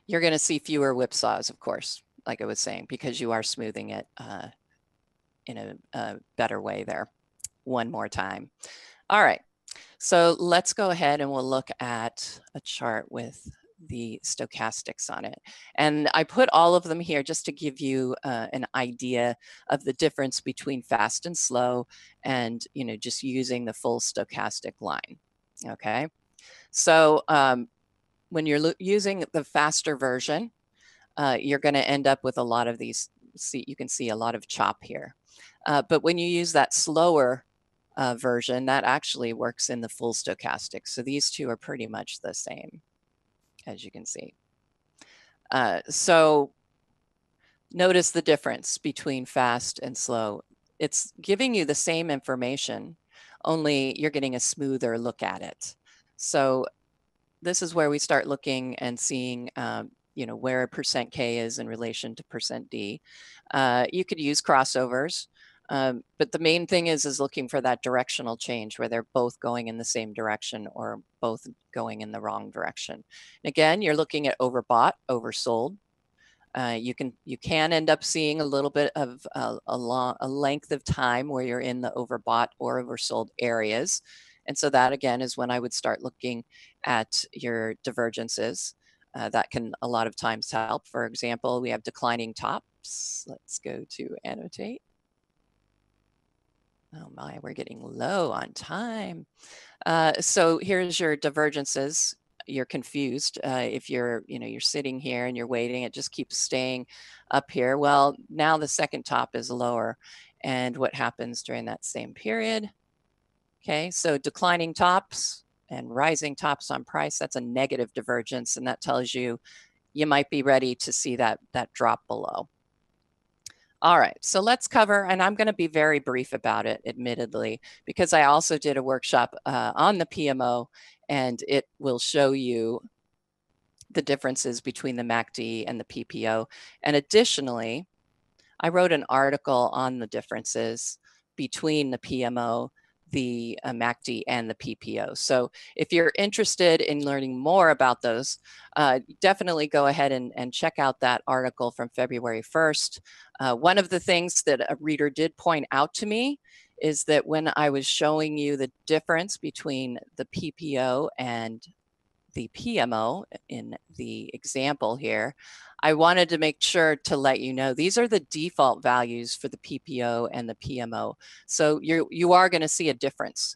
You're going to see fewer whipsaws, of course, like I was saying, because you are smoothing it in a better way there. One more time. All right. So let's go ahead and we'll look at a chart with the stochastics on it. And I put all of them here just to give you an idea of the difference between fast and slow and, you know, just using the full stochastic line. Okay. So when you're using the faster version, you're going to end up with a lot of these. You can see a lot of chop here. But when you use that slower version, that actually works in the full stochastic. So these two are pretty much the same, as you can see. So notice the difference between fast and slow. It's giving you the same information, only you're getting a smoother look at it. So this is where we start looking and seeing you know, where percent K is in relation to percent D. You could use crossovers. But the main thing is looking for that directional change where they're both going in the same direction or both going in the wrong direction. And again, you're looking at overbought, oversold. You can end up seeing a little bit of a length of time where you're in the overbought or oversold areas. And so that, again, is when I would start looking at your divergences. That can a lot of times help. For example, we have declining tops. Let's go to annotate. Oh my, we're getting low on time. So here's your divergences. you're confused. If you're sitting here and you're waiting, it just keeps staying up here. Well, now the second top is lower. And what happens during that same period? Okay, so declining tops and rising tops on price, that's a negative divergence, and that tells you you might be ready to see that drop below. All right, so let's cover, and I'm going to be very brief about it, admittedly, because I also did a workshop on the PMO, and it will show you the differences between the MACD and the PPO. And additionally, I wrote an article on the differences between the PMO, the MACD, and the PPO. So if you're interested in learning more about those, definitely go ahead and check out that article from February 1st. One of the things that a reader did point out to me is that when I was showing you the difference between the PPO and the PMO in the example here, I wanted to make sure to let you know these are the default values for the PPO and the PMO. So you are going to see a difference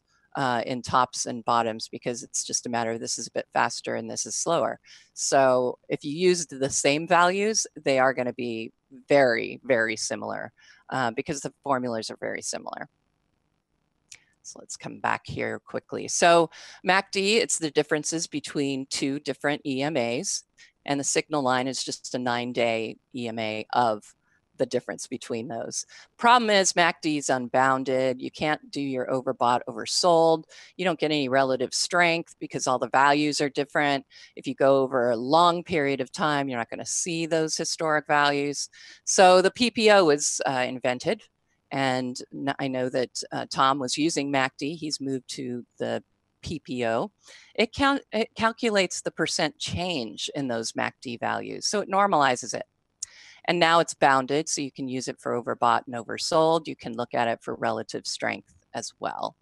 in tops and bottoms, because it's just a matter of this is a bit faster and this is slower. So if you used the same values, they are going to be very, very similar because the formulas are very similar. So let's come back here quickly. So MACD, it's the differences between two different EMAs, and the signal line is just a 9-day EMA of the difference between those. Problem is MACD is unbounded. You can't do your overbought, oversold. You don't get any relative strength because all the values are different. If you go over a long period of time, you're not going to see those historic values. So the PPO was invented. And I know that Tom was using MACD. He's moved to the PPO. It calculates the percent change in those MACD values. So it normalizes it. And now it's bounded, so you can use it for overbought and oversold. You can look at it for relative strength as well.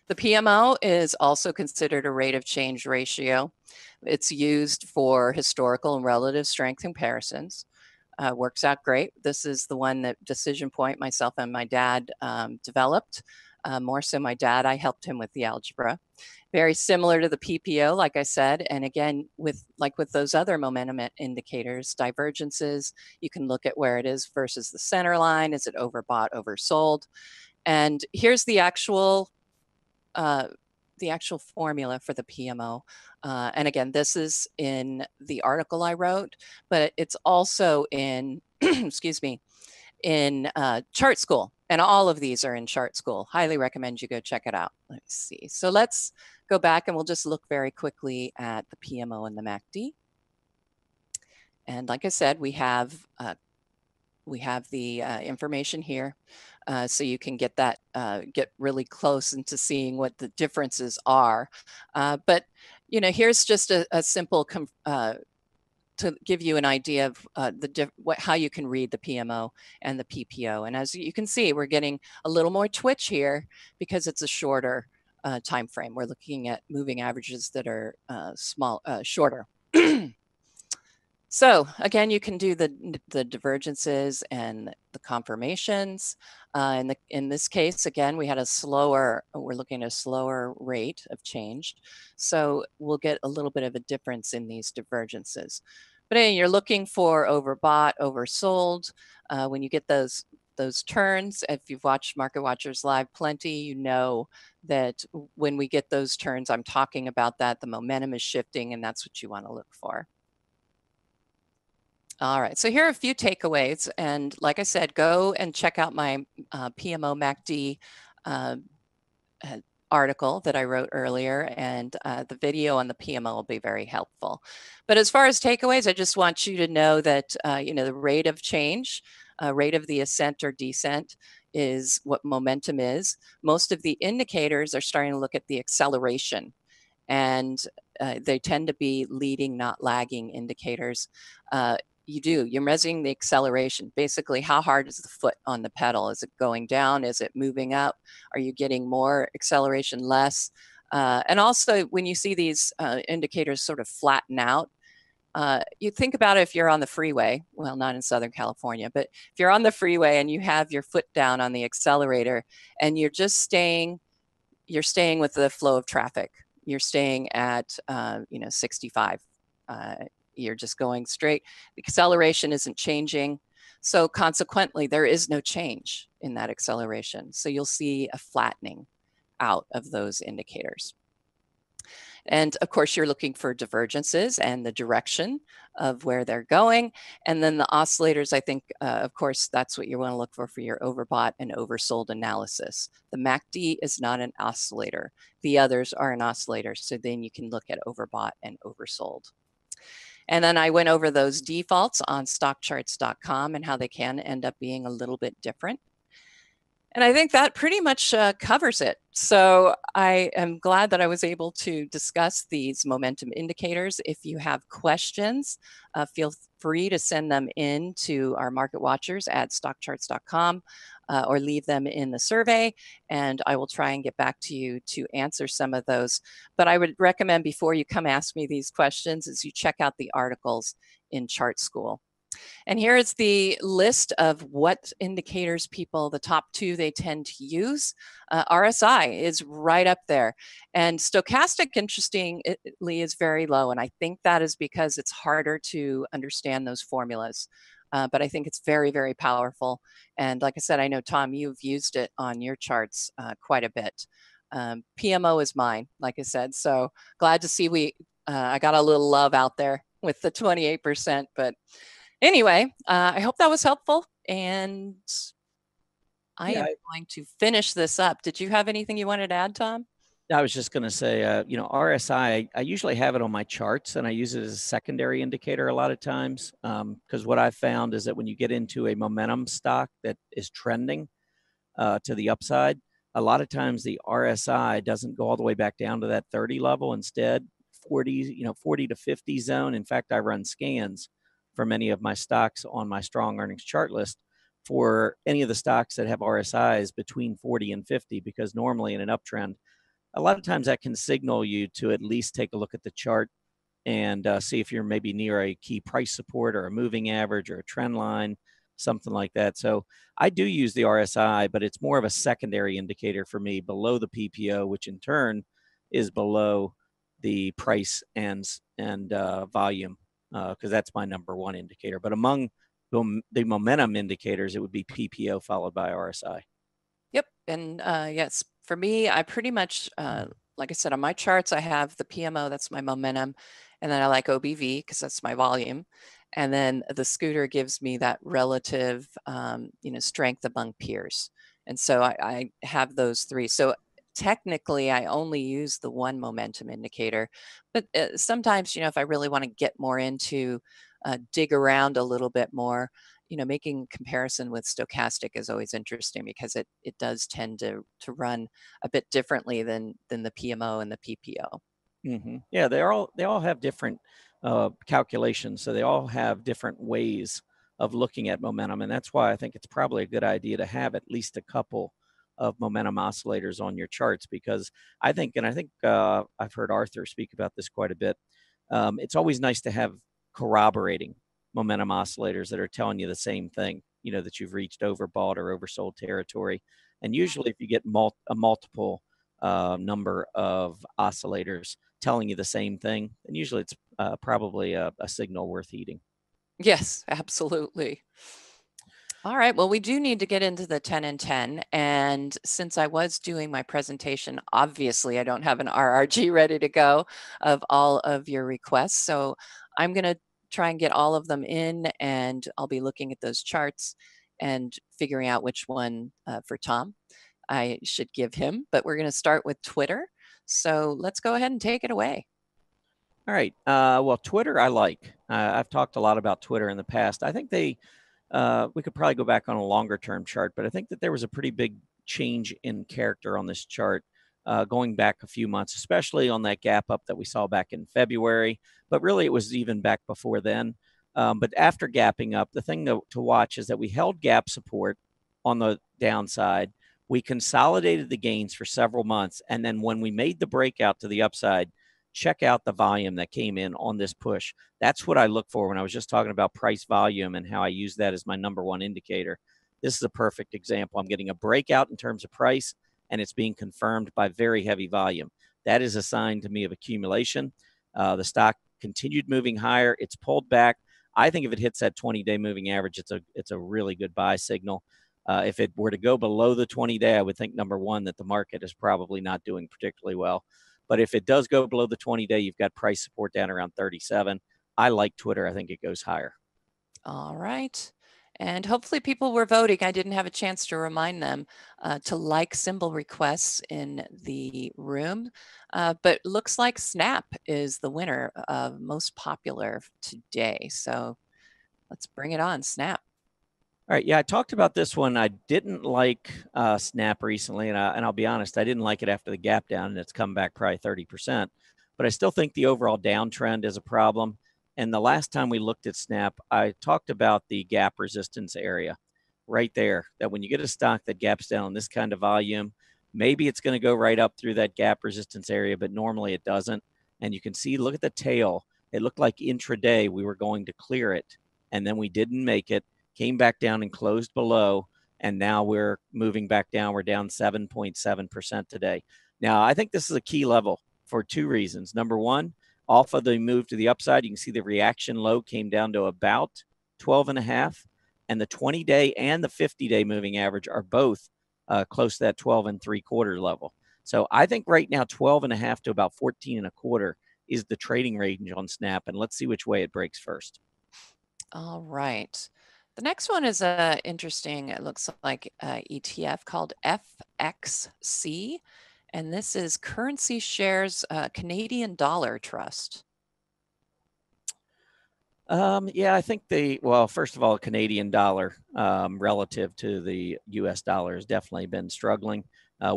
The PMO is also considered a rate of change ratio. It's used for historical and relative strength comparisons. Works out great. This is the one that Decision Point, myself and my dad developed. More so my dad, I helped him with the algebra. Very similar to the PPO, like I said. And again, with those other momentum indicators, divergences, you can look at where it is versus the center line. Is it overbought, oversold? And here's the actual formula for the PMO. And again, this is in the article I wrote, but it's also in, excuse me, in Chart School. And all of these are in Chart School. Highly recommend you go check it out. Let me see. So let's go back and we'll just look very quickly at the PMO and the MACD. And like I said, we have the information here. So you can get that, get really close into seeing what the differences are. But, here's just a simple, to give you an idea of how you can read the PMO and the PPO. And as you can see, we're getting a little more twitch here because it's a shorter time frame. We're looking at moving averages that are shorter. So again, you can do the divergences and the confirmations. In this case, again, we're looking at a slower rate of change. So we'll get a little bit of a difference in these divergences. But anyway, you're looking for overbought, oversold. When you get those turns, if you've watched Market Watchers Live plenty, you know that when we get those turns, I'm talking about that, the momentum is shifting, and that's what you want to look for. All right, so here are a few takeaways. And like I said, go and check out my PMO MACD article that I wrote earlier, and the video on the PMO will be very helpful. But as far as takeaways, I just want you to know that, the rate of change, rate of the ascent or descent is what momentum is. Most of the indicators are starting to look at the acceleration, and they tend to be leading, not lagging indicators. You're measuring the acceleration. Basically, how hard is the foot on the pedal? Is it going down? Is it moving up? Are you getting more acceleration, less? And also, when you see these indicators sort of flatten out, you think about it if you're on the freeway, well, not in Southern California, but if you're on the freeway and you have your foot down on the accelerator and you're just staying with the flow of traffic. you're staying at 65. You're just going straight. The acceleration isn't changing. So consequently, there is no change in that acceleration. So you'll see a flattening out of those indicators. And of course, you're looking for divergences and the direction of where they're going. And then the oscillators, I think, of course, that's what you want to look for your overbought and oversold analysis. The MACD is not an oscillator. The others are an oscillator. So then you can look at overbought and oversold. And then I went over those defaults on StockCharts.com and how they can end up being a little bit different. And I think that pretty much covers it. So I am glad that I was able to discuss these momentum indicators. If you have questions, feel free to send them in to our market watchers at stockcharts.com or leave them in the survey, and I will try and get back to you to answer some of those. But I would recommend before you come ask me these questions is you check out the articles in Chart School. And here is the list of what indicators people, the top two they tend to use. RSI is right up there. And stochastic, interestingly, is very low. And I think that is because it's harder to understand those formulas. But I think it's very, very powerful. And like I said, I know, Tom, you've used it on your charts quite a bit. PMO is mine, like I said. So glad to see I got a little love out there with the 28%. But anyway, I hope that was helpful, and I am going to finish this up. Did you have anything you wanted to add, Tom? I was just going to say, RSI, I usually have it on my charts, and I use it as a secondary indicator a lot of times, because what I've found is that when you get into a momentum stock that is trending to the upside, a lot of times the RSI doesn't go all the way back down to that 30 level. Instead, 40 to 50 zone. In fact, I run scans for many of my stocks on my strong earnings chart list for any of the stocks that have RSIs between 40 and 50, because normally in an uptrend, a lot of times that can signal you to at least take a look at the chart and see if you're maybe near a key price support or a moving average or a trend line, something like that. So I do use the RSI, but it's more of a secondary indicator for me below the PPO, which in turn is below the price and volume, because that's my number one indicator. But among the momentum indicators, it would be PPO followed by RSI. Yep. And yes, for me, I pretty much, like I said, on my charts, I have the PMO, that's my momentum. And then I like OBV because that's my volume. And then the scooter gives me that relative, strength among peers. And so I have those three. So technically, I only use the one momentum indicator. But sometimes, if I really want to get more into, dig around a little bit more, making comparison with stochastic is always interesting because it does tend to run a bit differently than the PMO and the PPO. Mm-hmm. Yeah, they all have different calculations, so they all have different ways of looking at momentum, and that's why I think it's probably a good idea to have at least a couple of momentum oscillators on your charts, because I think I've heard Arthur speak about this quite a bit. It's always nice to have corroborating momentum oscillators that are telling you the same thing, that you've reached overbought or oversold territory. And usually if you get a multiple number of oscillators telling you the same thing, then usually it's probably a signal worth heeding. Yes, absolutely. All right, well, we do need to get into the 10 and 10. And since I was doing my presentation, obviously I don't have an RRG ready to go of all of your requests. So I'm going to try and get all of them in, and I'll be looking at those charts and figuring out which one for Tom I should give him. But we're going to start with Twitter. So let's go ahead and take it away. All right. Well, Twitter, I like. I've talked a lot about Twitter in the past. I think we could probably go back on a longer term chart, but I think that there was a pretty big change in character on this chart going back a few months, especially on that gap up that we saw back in February. But really, it was even back before then. But after gapping up, the thing to watch is that we held gap support on the downside. We consolidated the gains for several months. And then when we made the breakout to the upside, check out the volume that came in on this push. That's what I look for when I was just talking about price volume and how I use that as my number one indicator. This is a perfect example. I'm getting a breakout in terms of price, and it's being confirmed by very heavy volume. that is a sign to me of accumulation. The stock continued moving higher. It's pulled back. I think if it hits that 20-day moving average, it's a really good buy signal. If it were to go below the 20-day, I would think, number one, that the market is probably not doing particularly well. But if it does go below the 20-day, you've got price support down around 37. I like Twitter. I think it goes higher. All right. And hopefully people were voting. I didn't have a chance to remind them to like symbol requests in the room. But looks like Snap is the winner of most popular today. So let's bring it on, Snap. All right. Yeah, I talked about this one. I didn't like Snap recently, and I'll be honest, I didn't like it after the gap down, and it's come back probably 30%. But I still think the overall downtrend is a problem. And the last time we looked at Snap, I talked about the gap resistance area right there, that when you get a stock that gaps down on this kind of volume, maybe it's going to go right up through that gap resistance area, but normally it doesn't. And you can see, look at the tail. It looked like intraday we were going to clear it, and then we didn't make it, came back down and closed below, and now we're moving back down. We're down 7.7% today. Now, I think this is a key level for two reasons. Number one, off of the move to the upside, you can see the reaction low came down to about 12.5, and the 20-day and the 50-day moving average are both close to that 12.75 level. So I think right now 12.5 to about 14.25 is the trading range on Snap, and let's see which way it breaks first. All right. The next one is interesting. It looks like ETF called FXC, and this is Currency Shares Canadian Dollar Trust. Yeah, I think first of all, Canadian dollar relative to the US dollar has definitely been struggling.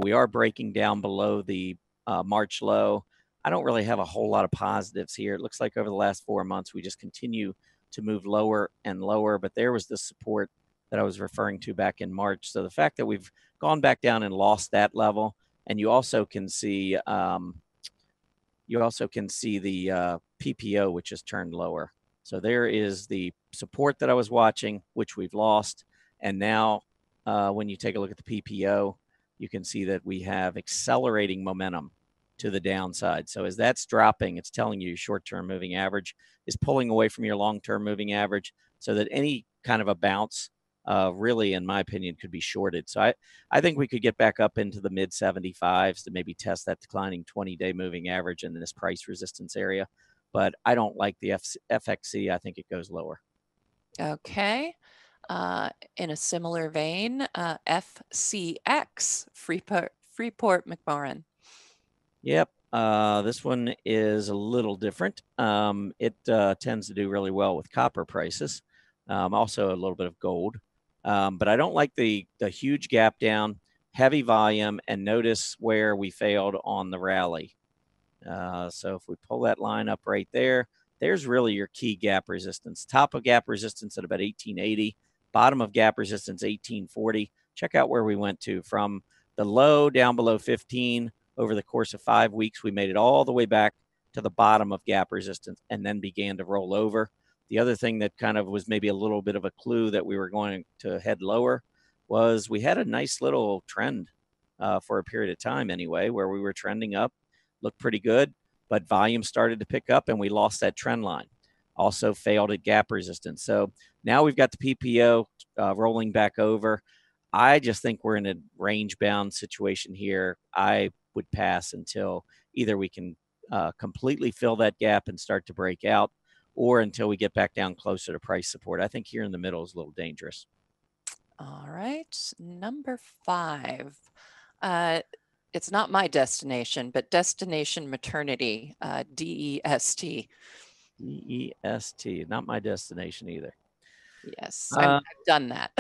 We are breaking down below the March low. I don't really have a whole lot of positives here. It looks like over the last 4 months, we just continue to move lower and lower, but there was the support that I was referring to back in March. So the fact that we've gone back down and lost that level, and you also can see the PPO, which has turned lower. So there is the support that I was watching, which we've lost. And now when you take a look at the PPO, you can see that we have accelerating momentum to the downside. So as that's dropping, it's telling you short-term moving average is pulling away from your long-term moving average, so that any kind of a bounce really, in my opinion, could be shorted. So I think we could get back up into the mid 75s to maybe test that declining 20-day moving average in this price resistance area. But I don't like the FXC. I think it goes lower. Okay. In a similar vein, FCX, Freeport McMoran. Yep. This one is a little different. It tends to do really well with copper prices, also a little bit of gold. But I don't like the huge gap down, heavy volume, and notice where we failed on the rally. So if we pull that line up right there, there's really your key gap resistance. Top of gap resistance at about 1880, bottom of gap resistance 1840. Check out where we went to from the low down below 15. Over the course of 5 weeks, we made it all the way back to the bottom of gap resistance and then began to roll over. The other thing that kind of was maybe a little bit of a clue that we were going to head lower was we had a nice little trend for a period of time anyway, where we were trending up, looked pretty good, but volume started to pick up and we lost that trend line. Also failed at gap resistance. So now we've got the PPO rolling back over. I just think we're in a range-bound situation here. I would pass until either we can completely fill that gap and start to break out, or until we get back down closer to price support. I think here in the middle is a little dangerous. All right, number 5. It's not my destination, but Destination Maternity, DEST. DEST, not my destination either. Yes, I've done that.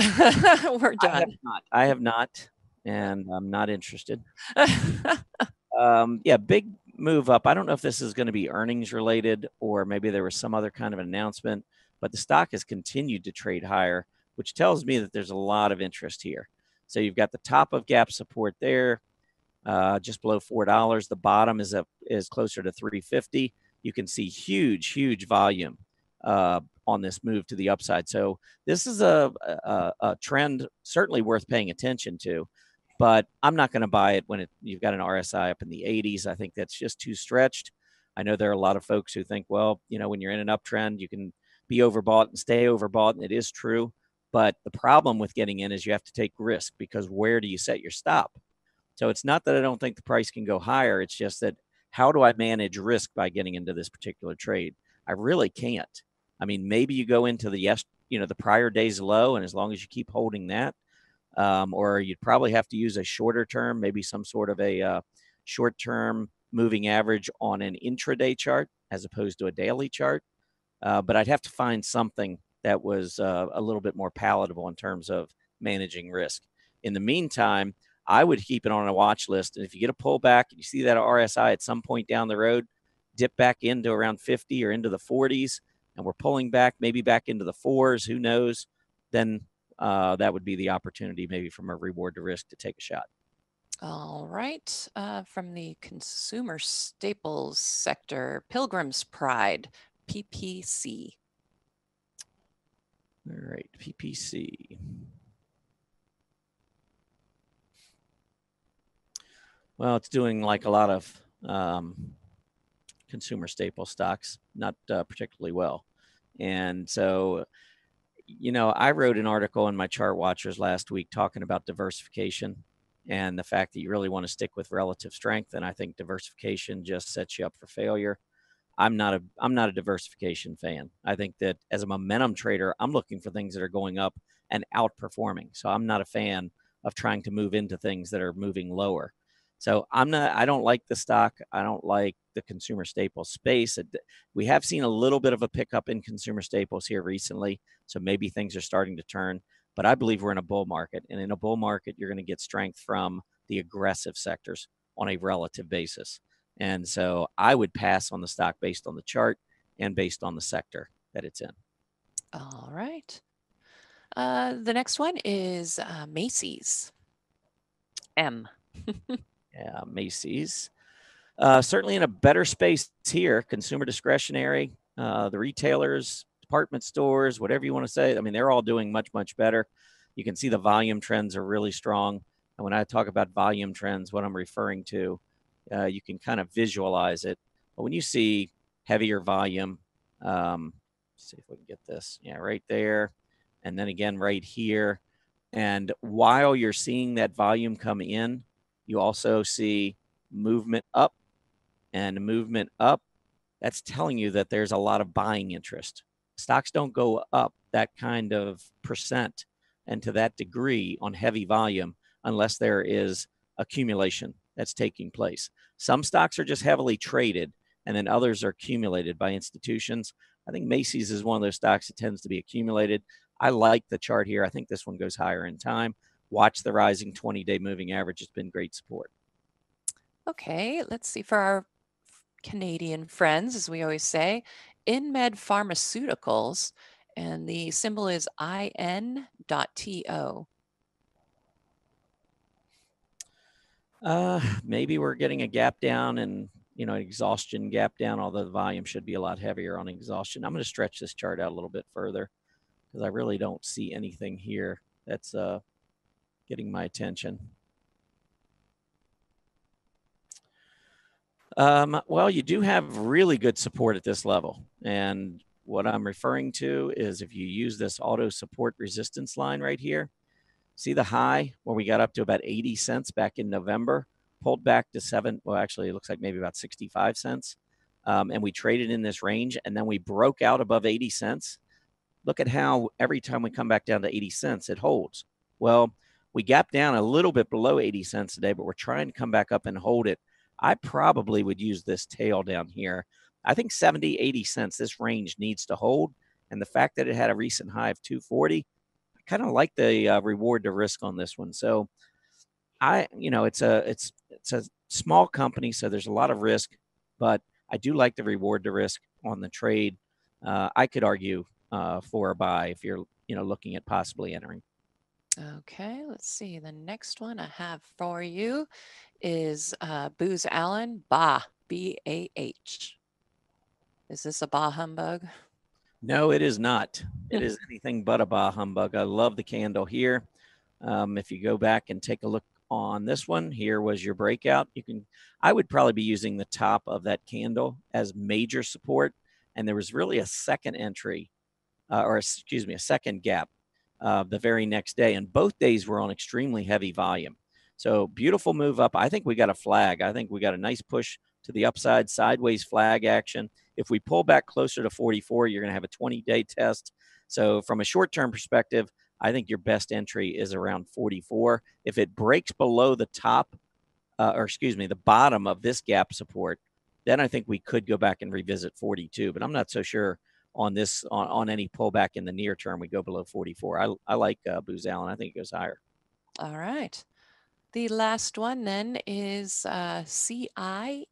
We're done. I have not, and I'm not interested. Yeah, big move up. I don't know if this is going to be earnings related or maybe there was some other kind of announcement, but the stock has continued to trade higher, which tells me that there's a lot of interest here. So you've got the top of gap support there, just below $4. The bottom is closer to 350. You can see huge volume on this move to the upside. So this is a trend certainly worth paying attention to. but I'm not going to buy it when you've got an RSI up in the 80s. I think that's just too stretched. I know there are a lot of folks who think, well, when you're in an uptrend, you can be overbought and stay overbought, and it is true. But the problem with getting in is you have to take risk, because where do you set your stop? So it's not that I don't think the price can go higher. It's just that, how do I manage risk by getting into this particular trade? I really can't. I mean, maybe you go into the prior day's low, and as long as you keep holding that, or you'd probably have to use a shorter term, maybe some sort of a short-term moving average on an intraday chart as opposed to a daily chart. But I'd have to find something that was a little bit more palatable in terms of managing risk. In the meantime, I would keep it on a watch list. And if you get a pullback and you see that RSI at some point down the road dip back into around 50 or into the 40s, and we're pulling back, maybe back into the 4s, who knows, then that would be the opportunity, maybe from a reward to risk, to take a shot. All right. From the consumer staples sector, Pilgrim's Pride, PPC. All right, PPC. Well, it's doing like a lot of consumer staple stocks, not particularly well. And so, I wrote an article in my Chart Watchers last week talking about diversification and the fact that you really want to stick with relative strength. And I think diversification just sets you up for failure. I'm not a diversification fan. I think that as a momentum trader, I'm looking for things that are going up and outperforming. So I'm not a fan of trying to move into things that are moving lower. So I don't like the stock. I don't like the consumer staples space. We have seen a little bit of a pickup in consumer staples here recently. So maybe things are starting to turn, but I believe we're in a bull market, and in a bull market, you're going to get strength from the aggressive sectors on a relative basis. And so I would pass on the stock based on the chart and based on the sector that it's in. All right. The next one is Macy's. M. Yeah, Macy's. Certainly in a better space here. Consumer discretionary, the retailers, department stores, whatever you want to say. I mean, they're all doing much, much better. You can see the volume trends are really strong. And when I talk about volume trends, what I'm referring to, you can kind of visualize it. But when you see heavier volume, let's see if we can get this. Yeah, right there. And then again, right here. And while you're seeing that volume come in, you also see movement up and movement up. That's telling you that there's a lot of buying interest. Stocks don't go up that kind of percent and to that degree on heavy volume unless there is accumulation that's taking place. Some stocks are just heavily traded, and then others are accumulated by institutions. I think Macy's is one of those stocks that tends to be accumulated. I like the chart here. I think this one goes higher in time. Watch the rising 20-day moving average. It's been great support. Okay, let's see. For our Canadian friends, as we always say, InMed Pharmaceuticals, and the symbol is IN.TO. Maybe we're getting a gap down and an exhaustion gap down, although the volume should be a lot heavier on exhaustion. I'm going to stretch this chart out a little bit further because I really don't see anything here that's getting my attention. Well, you do have really good support at this level. And what I'm referring to is if you use this auto support resistance line right here, see the high where we got up to about 80 cents back in November, pulled back to well, actually, it looks like maybe about 65 cents. And we traded in this range, and then we broke out above 80 cents. Look at how every time we come back down to 80 cents, it holds. Well, we gapped down a little bit below 80 cents today, but we're trying to come back up and hold it. I probably would use this tail down here. I think 70, 80 cents, this range needs to hold. And the fact that it had a recent high of 240, I kind of like the reward to risk on this one. So it's a small company, so there's a lot of risk, but I do like the reward to risk on the trade. I could argue for a buy if you're looking at possibly entering. Okay, let's see. The next one I have for you is Booz Allen, BAH, B-A-H. Is this a bah humbug? No, it is not. It is anything but a bah humbug. I love the candle here. If you go back and take a look on this one. Here was your breakout. I would probably be using the top of that candle as major support. And there was really a second entry, a second gap the very next day. And both days were on extremely heavy volume. So beautiful move up. I think we got a flag. I think we got a nice push to the upside, sideways flag action. If we pull back closer to 44, you're going to have a 20-day test. So from a short-term perspective, I think your best entry is around 44. If it breaks below the top, the bottom of this gap support, then I think we could go back and revisit 42. But I'm not so sure on this on any pullback in the near term we go below 44. I like Booz Allen. I think it goes higher. All right. The last one then is CIEN.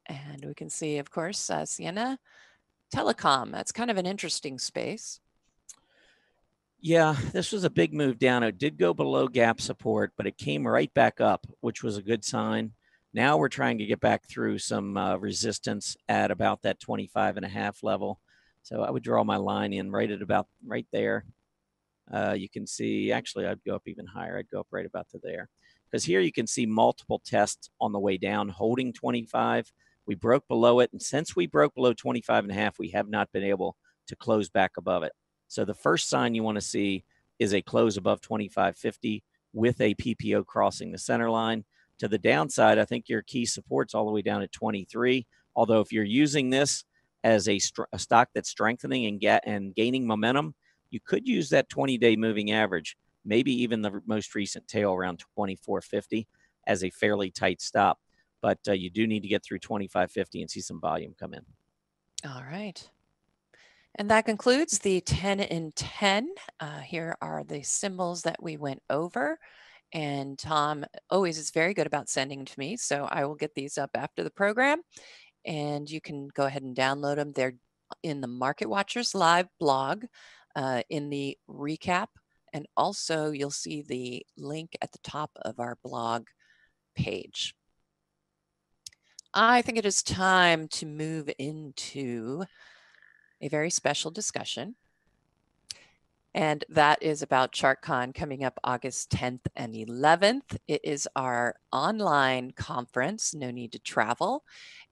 And we can see, of course, Sienna Telecom. That's kind of an interesting space. Yeah, this was a big move down. It did go below gap support, but it came right back up, which was a good sign. Now we're trying to get back through some resistance at about that 25.5 level. So I would draw my line in right there. You can see, actually, I'd go up even higher. I'd go up right about to there. Because here you can see multiple tests on the way down, holding 25. We broke below it. And since we broke below 25.5, we have not been able to close back above it. So the first sign you want to see is a close above 25.50 with a PPO crossing the center line. To the downside, I think your key support's all the way down at 23. Although if you're using this as a stock that's strengthening and gaining momentum, you could use that 20-day moving average, maybe even the most recent tail around 24.50 as a fairly tight stop. But you do need to get through 25.50 and see some volume come in. All right. And that concludes the 10 in 10. Here are the symbols that we went over. And Tom always is very good about sending to me. So I will get these up after the program. And you can go ahead and download them. They're in the Market Watchers live blog, in the recap. And also you'll see the link at the top of our blog page. I think it is time to move into a very special discussion. And that is about ChartCon coming up August 10th and 11th. It is our online conference, no need to travel.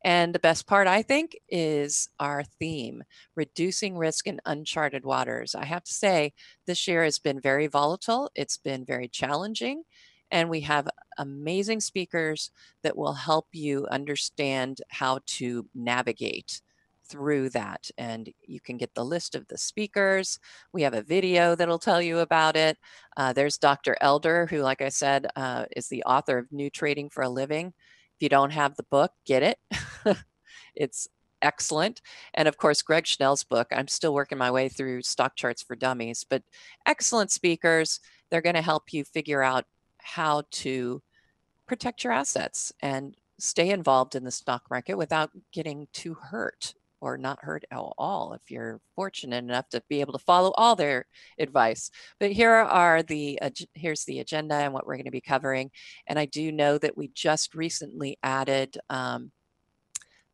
And the best part, I think, is our theme, reducing risk in uncharted waters. I have to say, this year has been very volatile. It's been very challenging. And we have amazing speakers that will help you understand how to navigate through that. And you can get the list of the speakers. We have a video that'll tell you about it. There's Dr. Elder, who, like I said, is the author of New Trading for a Living. If you don't have the book, get it. It's excellent. And of course, Greg Schnell's book. I'm still working my way through Stock Charts for Dummies, but excellent speakers. They're going to help you figure out how to protect your assets and stay involved in the stock market without getting too hurt, or not hurt at all if you're fortunate enough to be able to follow all their advice. But here's the agenda and what we're going to be covering. And I do know that we just recently added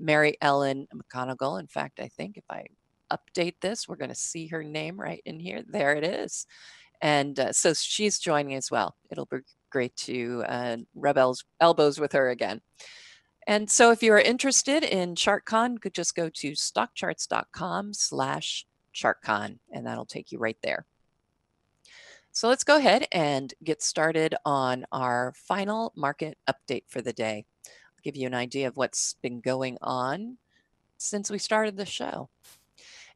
Mary Ellen McGonigal. In fact, I think if I update this, we're going to see her name right in here. There it is. And so she's joining as well. It'll be great to rub elbows with her again. And so if you're interested in ChartCon, you could just go to stockcharts.com/ChartCon, and that'll take you right there. So let's go ahead and get started on our final market update for the day. I'll give you an idea of what's been going on since we started the show.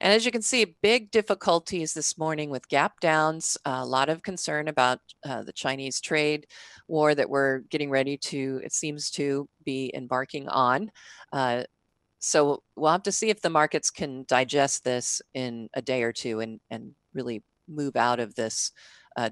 And as you can see, big difficulties this morning with gap downs, a lot of concern about the Chinese trade war that we're getting ready to, it seems to be embarking on. So we'll have to see if the markets can digest this in a day or two and really move out of this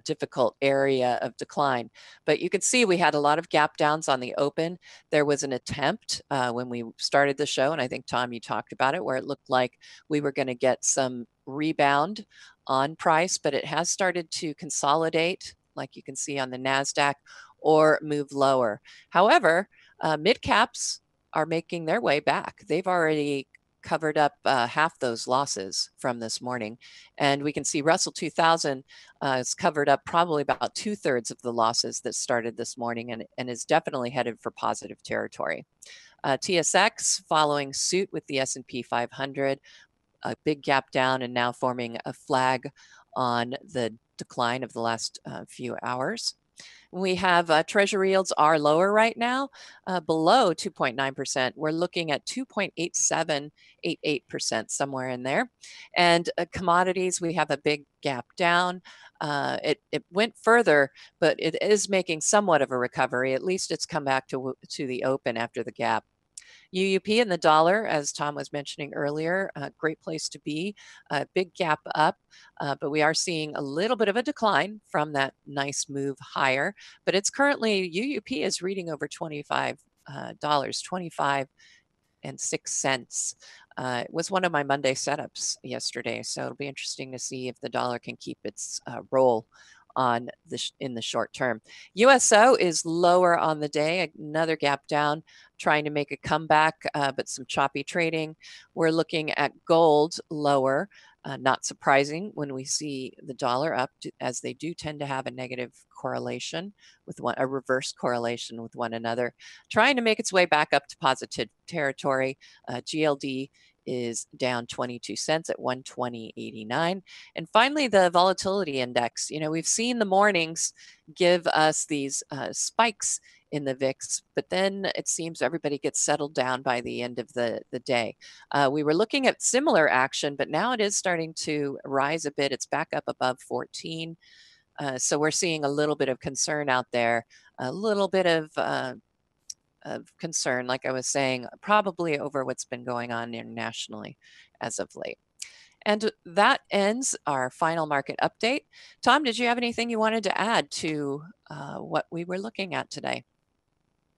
difficult area of decline. But you can see we had a lot of gap downs on the open. There was an attempt when we started the show, and I think, Tom, you talked about it, where it looked like we were going to get some rebound on price, but it has started to consolidate, like you can see on the Nasdaq, or move lower. However, mid caps are making their way back. They've already covered up half those losses from this morning. And we can see Russell 2000 has covered up probably about 2/3 of the losses that started this morning and is definitely headed for positive territory. TSX following suit with the S&P 500, a big gap down and now forming a flag on the decline of the last few hours. We have Treasury yields are lower right now, below 2.9%. We're looking at 2.8788%, somewhere in there. And commodities, we have a big gap down. It went further, but it is making somewhat of a recovery. At least it's come back to the open after the gap. UUP and the dollar, as Tom was mentioning earlier, a great place to be, a big gap up, but we are seeing a little bit of a decline from that nice move higher. But it's currently, UUP is reading over $25, 25.06. It was one of my Monday setups yesterday, so it'll be interesting to see if the dollar can keep its roll on in the short term. USO is lower on the day, another gap down, trying to make a comeback, but some choppy trading. We're looking at gold lower, not surprising when we see the dollar up, as they do tend to have a negative correlation with a reverse correlation with one another, trying to make its way back up to positive territory. GLD is down 22 cents at 120.89. And finally, the volatility index. You know, we've seen the mornings give us these spikes in the VIX, but then it seems everybody gets settled down by the end of the day. We were looking at similar action, but now it is starting to rise a bit. It's back up above 14. So we're seeing a little bit of concern out there, a little bit of concern, like I was saying, probably over what's been going on internationally as of late. And that ends our final market update. Tom, did you have anything you wanted to add to what we were looking at today?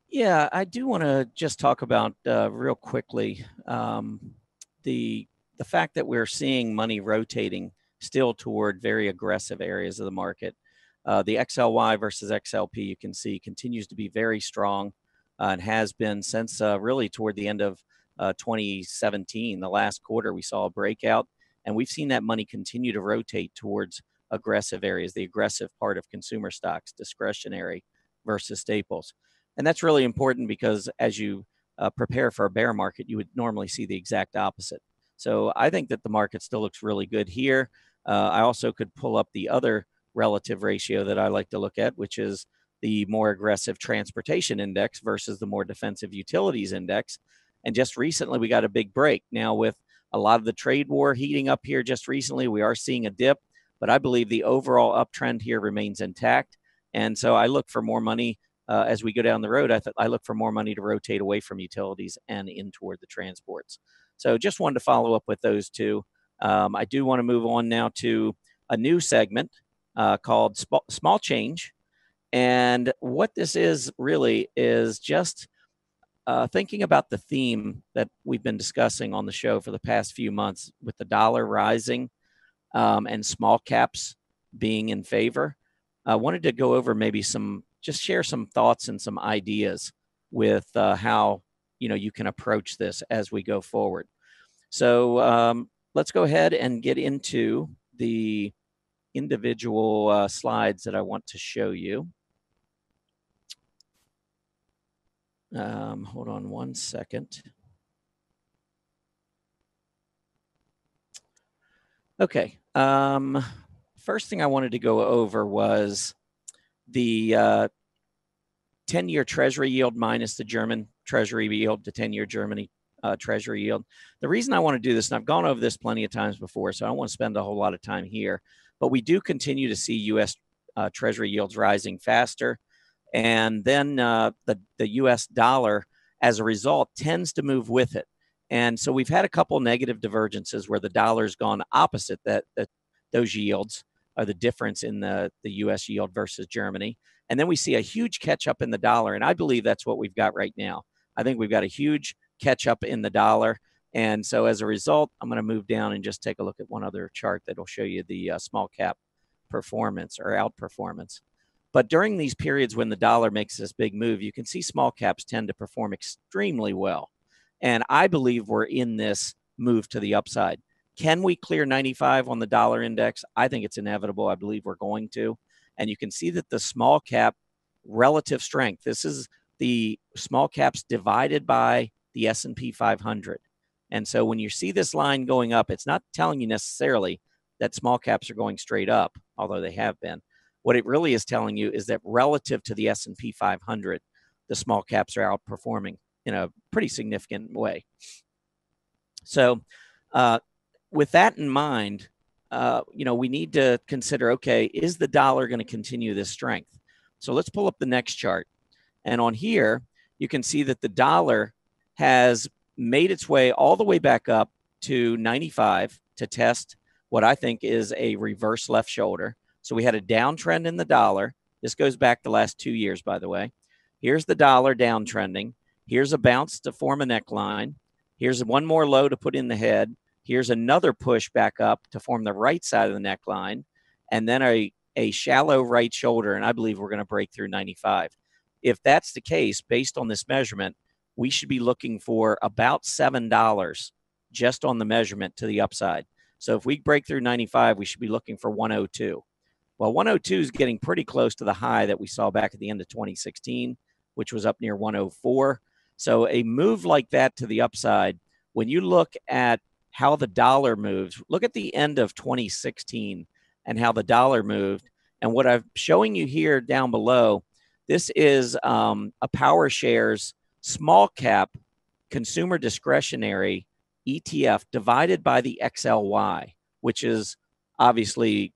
Yeah, I do want to just talk about real quickly the fact that we're seeing money rotating still toward very aggressive areas of the market. The XLY versus XLP, you can see, continues to be very strong and has been since really toward the end of 2017. The last quarter, we saw a breakout, and we've seen that money continue to rotate towards aggressive areas, the aggressive part of consumer stocks, discretionary versus staples. And that's really important because as you prepare for a bear market, you would normally see the exact opposite. So I think that the market still looks really good here. I also could pull up the other relative ratio that I like to look at, which is the more aggressive transportation index versus the more defensive utilities index. And just recently, we got a big break. Now, with a lot of the trade war heating up here just recently, we are seeing a dip, but I believe the overall uptrend here remains intact. And so I look for more money as we go down the road. I look for more money to rotate away from utilities and in toward the transports. So just wanted to follow up with those two. I do want to move on now to a new segment called Small Change. And what this is really is just thinking about the theme that we've been discussing on the show for the past few months with the dollar rising and small caps being in favor. I wanted to go over maybe just share some thoughts and some ideas with how you can approach this as we go forward. So let's go ahead and get into the individual slides that I want to show you. Hold on one second. Okay. First thing I wanted to go over was the 10-year Treasury yield minus the German Treasury yield, the 10-year Germany Treasury yield. The reason I want to do this, and I've gone over this plenty of times before, so I don't want to spend a whole lot of time here, but we do continue to see U.S. Treasury yields rising faster. And then the U.S. dollar, as a result, tends to move with it. And so we've had a couple negative divergences where the dollar's gone opposite those yields, are the difference in the U.S. yield versus Germany. And then we see a huge catch up in the dollar. And I believe that's what we've got right now. I think we've got a huge catch up in the dollar. And so as a result, I'm going to move down and just take a look at one other chart that will show you the small cap performance or outperformance. But during these periods when the dollar makes this big move, you can see small caps tend to perform extremely well. And I believe we're in this move to the upside. Can we clear 95 on the dollar index? I think it's inevitable. I believe we're going to. And you can see that the small cap relative strength, this is the small caps divided by the S&P 500. And so when you see this line going up, it's not telling you necessarily that small caps are going straight up, although they have been. What it really is telling you is that relative to the S&P 500, the small caps are outperforming in a pretty significant way. So with that in mind, we need to consider, okay, is the dollar going to continue this strength? So let's pull up the next chart. And on here, you can see that the dollar has made its way all the way back up to 95 to test what I think is a reverse left shoulder. So we had a downtrend in the dollar. This goes back the last 2 years, by the way. Here's the dollar downtrending. Here's a bounce to form a neckline. Here's one more low to put in the head. Here's another push back up to form the right side of the neckline. And then a shallow right shoulder. And I believe we're going to break through 95. If that's the case, based on this measurement, we should be looking for about $7 just on the measurement to the upside. So if we break through 95, we should be looking for 102. Well, 102 is getting pretty close to the high that we saw back at the end of 2016, which was up near 104. So a move like that to the upside, when you look at how the dollar moves, look at the end of 2016 and how the dollar moved. And what I'm showing you here down below, this is a PowerShares small cap consumer discretionary ETF divided by the XLY, which is obviously,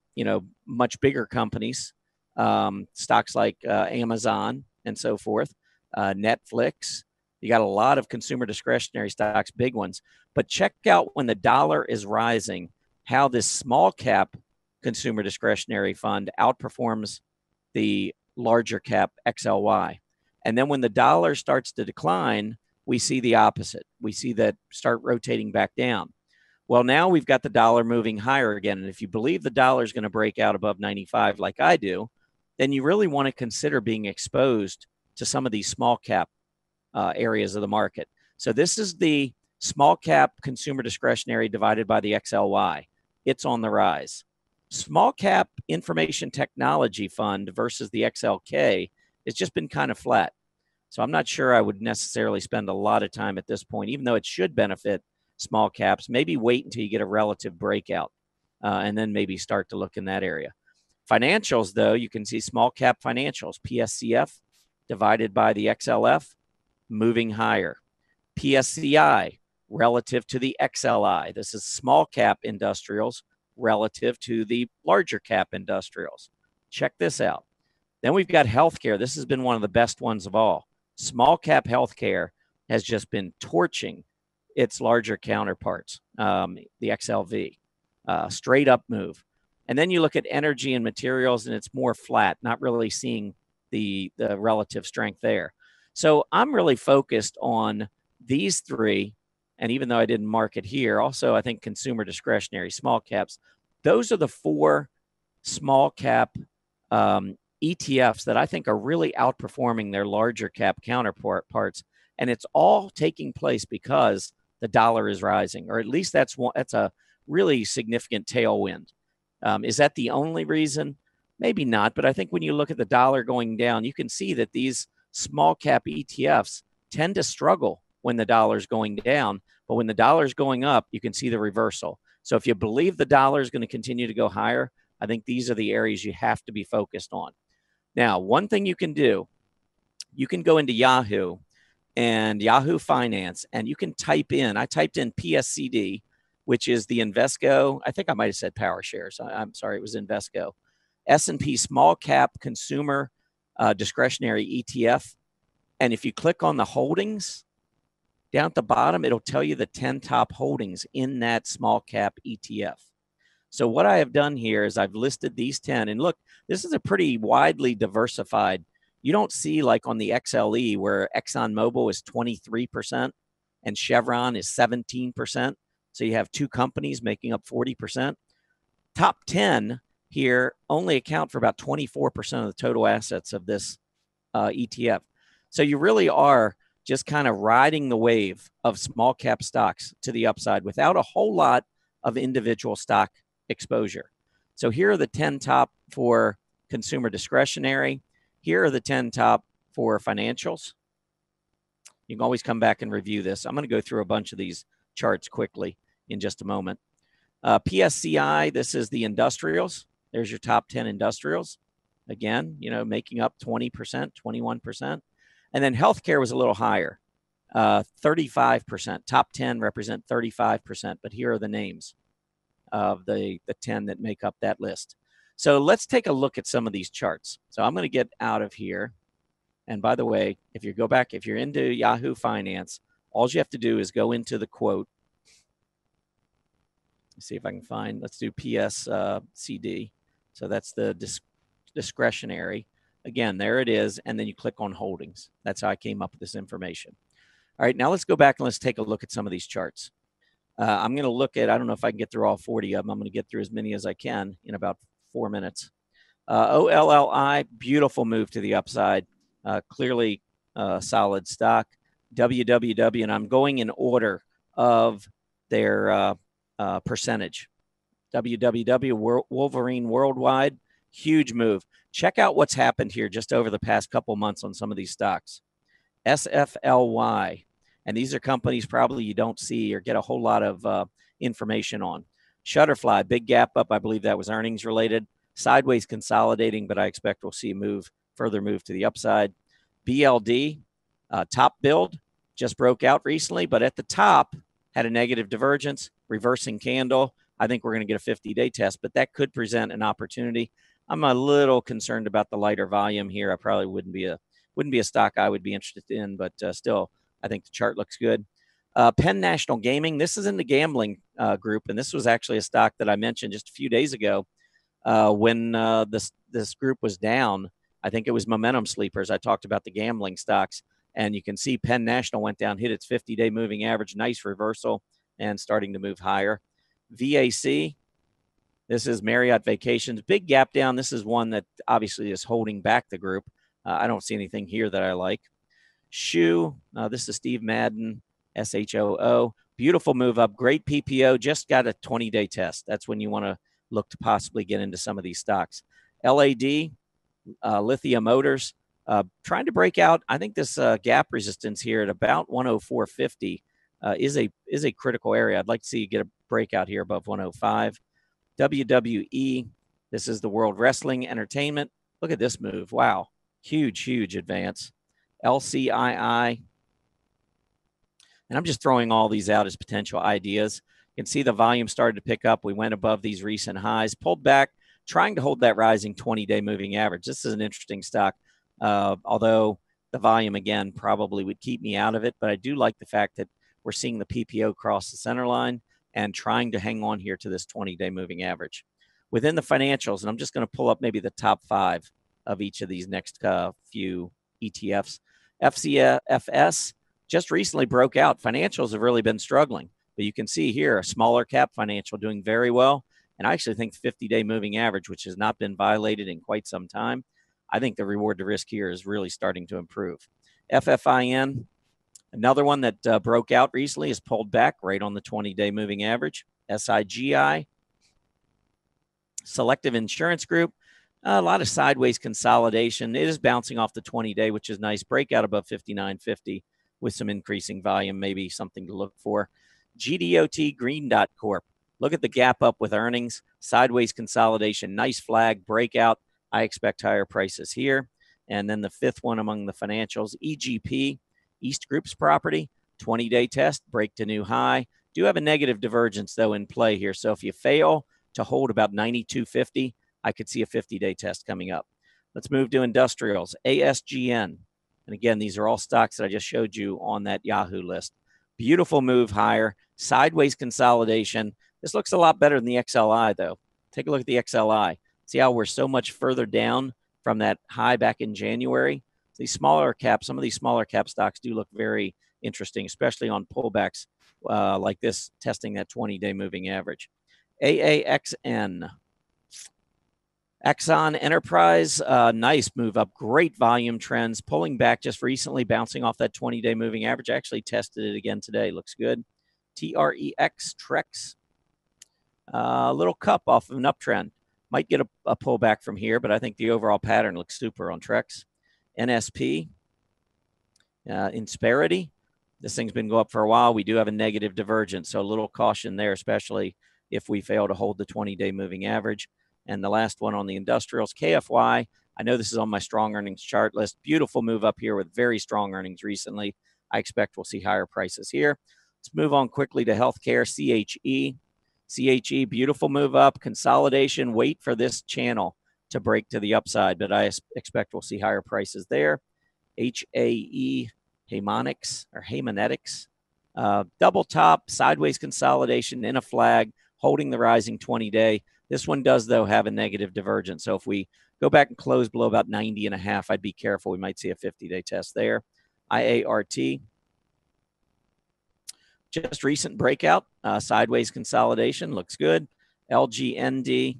much bigger companies, stocks like Amazon and so forth, Netflix. You got a lot of consumer discretionary stocks, big ones. But check out when the dollar is rising, how this small cap consumer discretionary fund outperforms the larger cap XLY. And then when the dollar starts to decline, we see the opposite. We see that start rotating back down. Well, now we've got the dollar moving higher again. And if you believe the dollar is going to break out above 95 like I do, then you really want to consider being exposed to some of these small cap areas of the market. So this is the small cap consumer discretionary divided by the XLY. It's on the rise. Small cap information technology fund versus the XLK has just been kind of flat. So I'm not sure I would necessarily spend a lot of time at this point, even though it should benefit small caps. Maybe wait until you get a relative breakout and then maybe start to look in that area. Financials, though, you can see small cap financials, PSCF divided by the XLF, moving higher. PSCI relative to the XLI. This is small cap industrials relative to the larger cap industrials. Check this out. Then we've got healthcare. This has been one of the best ones of all. Small cap healthcare has just been torching its larger counterparts, the XLV, straight up move. And then you look at energy and materials, and it's more flat, not really seeing the relative strength there. So I'm really focused on these three. And even though I didn't mark it here, also I think consumer discretionary, small caps, those are the four small cap ETFs that I think are really outperforming their larger cap counterparts. And it's all taking place because the dollar is rising, or at least that's a really significant tailwind. Is that the only reason? Maybe not. But I think when you look at the dollar going down, you can see that these small cap ETFs tend to struggle when the dollar's going down. But when the dollar's going up, you can see the reversal. So if you believe the dollar is going to continue to go higher, I think these are the areas you have to be focused on. Now, one thing you can do, you can go into Yahoo and Yahoo Finance, and you can type in, I typed in PSCD, which is the Invesco, I think I might have said PowerShares. I'm sorry, it was Invesco. S&P Small Cap Consumer Discretionary ETF. And if you click on the holdings, down at the bottom, it'll tell you the 10 top holdings in that small cap ETF. So what I have done here is I've listed these 10. And look, this is a pretty widely diversified. You don't see like on the XLE where ExxonMobil is 23% and Chevron is 17%. So you have two companies making up 40%. Top 10 here only account for about 24% of the total assets of this ETF. So you really are just kind of riding the wave of small cap stocks to the upside without a whole lot of individual stock exposure. So here are the 10 top for consumer discretionary. Here are the 10 top for financials. You can always come back and review this. I'm going to go through a bunch of these charts quickly in just a moment. PSCI, this is the industrials. There's your top 10 industrials. Again, you know, making up 20%, 21%. And then healthcare was a little higher, 35%. Top 10 represent 35%, but here are the names of the 10 that make up that list. So let's take a look at some of these charts. So I'm going to get out of here. And by the way, if you go back, if you're into Yahoo Finance, all you have to do is go into the quote. Let's see if I can find, let's do PSCD. So that's the discretionary. Again, there it is. And then you click on holdings. That's how I came up with this information. All right, now let's go back and let's take a look at some of these charts. I'm going to look at, I don't know if I can get through all 40 of them. I'm going to get through as many as I can in about 4 minutes. OLLI, beautiful move to the upside. Clearly solid stock. WWW, and I'm going in order of their percentage. WWW, Wolverine Worldwide, huge move. Check out what's happened here just over the past couple months on some of these stocks. SFLY, and these are companies probably you don't see or get a whole lot of information on. Shutterfly, big gap up. I believe that was earnings related. Sideways consolidating, but I expect we'll see a further move to the upside. BLD, top build, just broke out recently, but at the top had a negative divergence, reversing candle. I think we're going to get a 50-day test, but that could present an opportunity. I'm a little concerned about the lighter volume here. I probably wouldn't be a stock I would be interested in, but still, I think the chart looks good. Penn National Gaming, this is in the gambling group, and this was actually a stock that I mentioned just a few days ago when this group was down. I think it was momentum sleepers. I talked about the gambling stocks, and you can see Penn National went down, hit its 50-day moving average, nice reversal, and starting to move higher. VAC, this is Marriott Vacations, big gap down. This is one that obviously is holding back the group. I don't see anything here that I like. Shoe, this is Steve Madden, SHOO. Beautiful move up, great PPO, just got a 20-day test. That's when you want to look to possibly get into some of these stocks. LAD, Lithium Motors, trying to break out. I think this gap resistance here at about 104.50 is a critical area. I'd like to see you get a breakout here above 105. WWE, this is the World Wrestling Entertainment. Look at this move. Wow. Huge advance. LCII. And I'm just throwing all these out as potential ideas. You can see the volume started to pick up. We went above these recent highs, pulled back, trying to hold that rising 20-day moving average. This is an interesting stock, although the volume, again, probably would keep me out of it. But I do like the fact that we're seeing the PPO cross the center line and trying to hang on here to this 20-day moving average. Within the financials, and I'm just going to pull up maybe the top 5 of each of these next few ETFs. FCFS just recently broke out. Financials have really been struggling, but you can see here a smaller cap financial doing very well. And I actually think the 50-day moving average, which has not been violated in quite some time, I think the reward to risk here is really starting to improve. FFIN, another one that broke out recently, is pulled back right on the 20-day moving average. SIGI, Selective Insurance Group, a lot of sideways consolidation. It is bouncing off the 20-day, which is nice. Breakout above 59.50 with some increasing volume, maybe something to look for. GDOT, Green Dot Corp. Look at the gap up with earnings, sideways consolidation, nice flag, breakout. I expect higher prices here. And then the fifth one among the financials, EGP, East Group's property, 20-day test, break to new high. Do have a negative divergence, though, in play here. So if you fail to hold about 92.50, I could see a 50-day test coming up. Let's move to industrials, ASGN. And again, these are all stocks that I just showed you on that Yahoo list. Beautiful move higher, sideways consolidation. This looks a lot better than the XLI, though. Take a look at the XLI. See how we're so much further down from that high back in January? These smaller caps, some of these smaller cap stocks do look very interesting, especially on pullbacks like this, testing that 20-day moving average. AAXN. Exxon Enterprise, nice move up, great volume trends, pulling back just recently, bouncing off that 20-day moving average. I actually tested it again today, looks good. Trex, a little cup off of an uptrend. Might get a pullback from here, but I think the overall pattern looks super on Trex. NSP, Insperity, this thing's been going up for a while. We do have a negative divergence, so a little caution there, especially if we fail to hold the 20-day moving average. And the last one on the industrials, KFY. I know this is on my strong earnings chart list. Beautiful move up here with very strong earnings recently. I expect we'll see higher prices here. Let's move on quickly to healthcare, CHE, beautiful move up, consolidation, wait for this channel to break to the upside, but I expect we'll see higher prices there. HAE, Haemonetics, double top, sideways consolidation in a flag, holding the rising 20-day. This one does, though, have a negative divergence. So if we go back and close below about 90.5, I'd be careful. We might see a 50-day test there. IART, just recent breakout, sideways consolidation, looks good. LGND,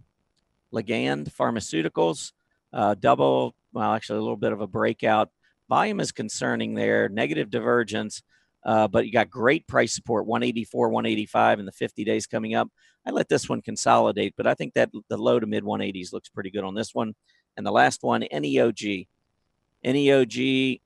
Ligand Pharmaceuticals, actually a little bit of a breakout. Volume is concerning there, negative divergence, but you got great price support, 184, 185 in the 50 days coming up. I let this one consolidate, but I think that the low to mid 180s looks pretty good on this one. And the last one, NEOG, Neogen,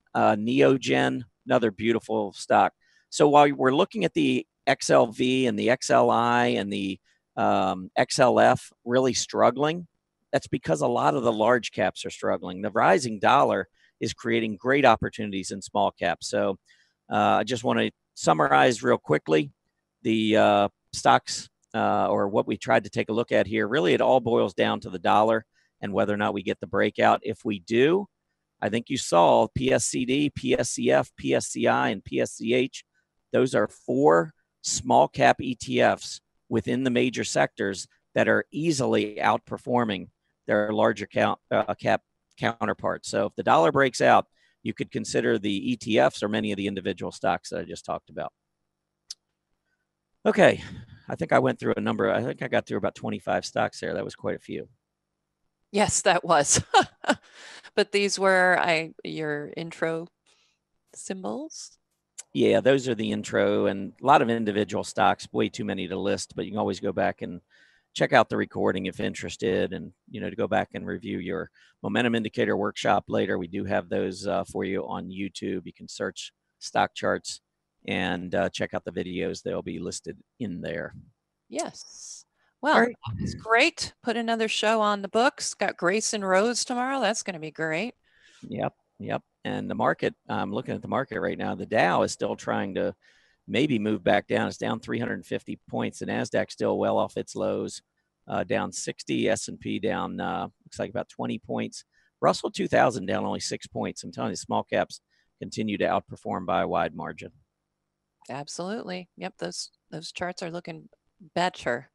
another beautiful stock. So while we're looking at the XLV and the XLI and the XLF really struggling, that's because a lot of the large caps are struggling. The rising dollar is creating great opportunities in small caps. So I just want to summarize real quickly the stocks or what we tried to take a look at here. Really, it all boils down to the dollar and whether or not we get the breakout. If we do, I think you saw PSCD, PSCF, PSCI, and PSCH. Those are 4 small cap ETFs within the major sectors that are easily outperforming their larger cap counterparts. So if the dollar breaks out, you could consider the ETFs or many of the individual stocks that I just talked about. Okay, I think I went through a number. I think I got through about 25 stocks there. That was quite a few. Yes, that was. But these were your intro symbols? Yeah, those are the intro, and a lot of individual stocks, way too many to list, but you can always go back and check out the recording if interested, and to go back and review your momentum indicator workshop later. We do have those for you on YouTube. You can search stock charts and check out the videos. They'll be listed in there. Yes. Well, it's great. Put another show on the books. Got Grace and Rose tomorrow. That's going to be great. Yep. And the market, I'm looking at the market right now. The Dow is still trying to maybe move back down. It's down 350 points. The Nasdaq still well off its lows, down 60. S&P down, looks like about 20 points. Russell 2000 down only 6 points. I'm telling you, small caps continue to outperform by a wide margin. Absolutely. Yep. Those charts are looking better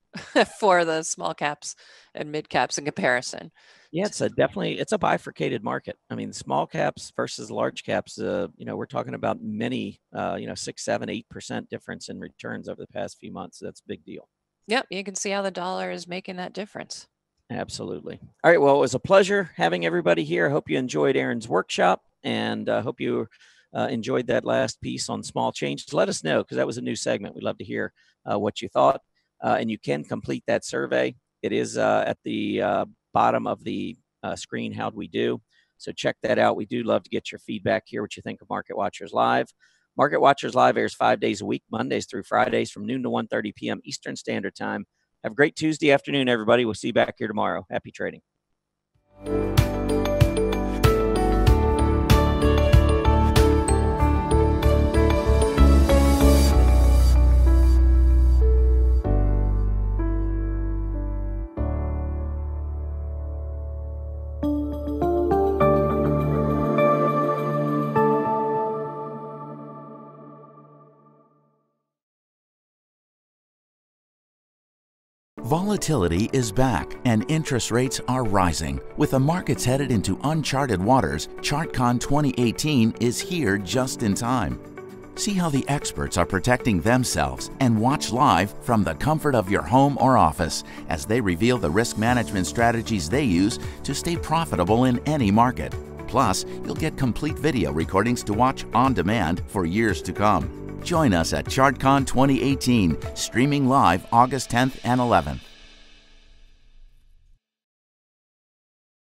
for the small caps and mid caps in comparison. Yeah, it's a bifurcated market. I mean, small caps versus large caps, we're talking about many, 6, 7, 8% difference in returns over the past few months. That's a big deal. Yep. You can see how the dollar is making that difference. Absolutely. All right. Well, it was a pleasure having everybody here. I hope you enjoyed Erin's workshop, and I hope you enjoyed that last piece on small change. Let us know, because that was a new segment. We'd love to hear what you thought. And you can complete that survey. It is at the bottom of the screen. How'd we do? So check that out. We do love to get your feedback here, what you think of Market Watchers Live. Market Watchers Live airs 5 days a week, Mondays through Fridays from noon to 1:30 p.m. Eastern Standard Time. Have a great Tuesday afternoon, everybody. We'll see you back here tomorrow. Happy trading. Volatility is back and interest rates are rising. With the markets headed into uncharted waters, ChartCon 2018 is here just in time. See how the experts are protecting themselves and watch live from the comfort of your home or office as they reveal the risk management strategies they use to stay profitable in any market. Plus, you'll get complete video recordings to watch on demand for years to come. Join us at ChartCon 2018, streaming live August 10th and 11th.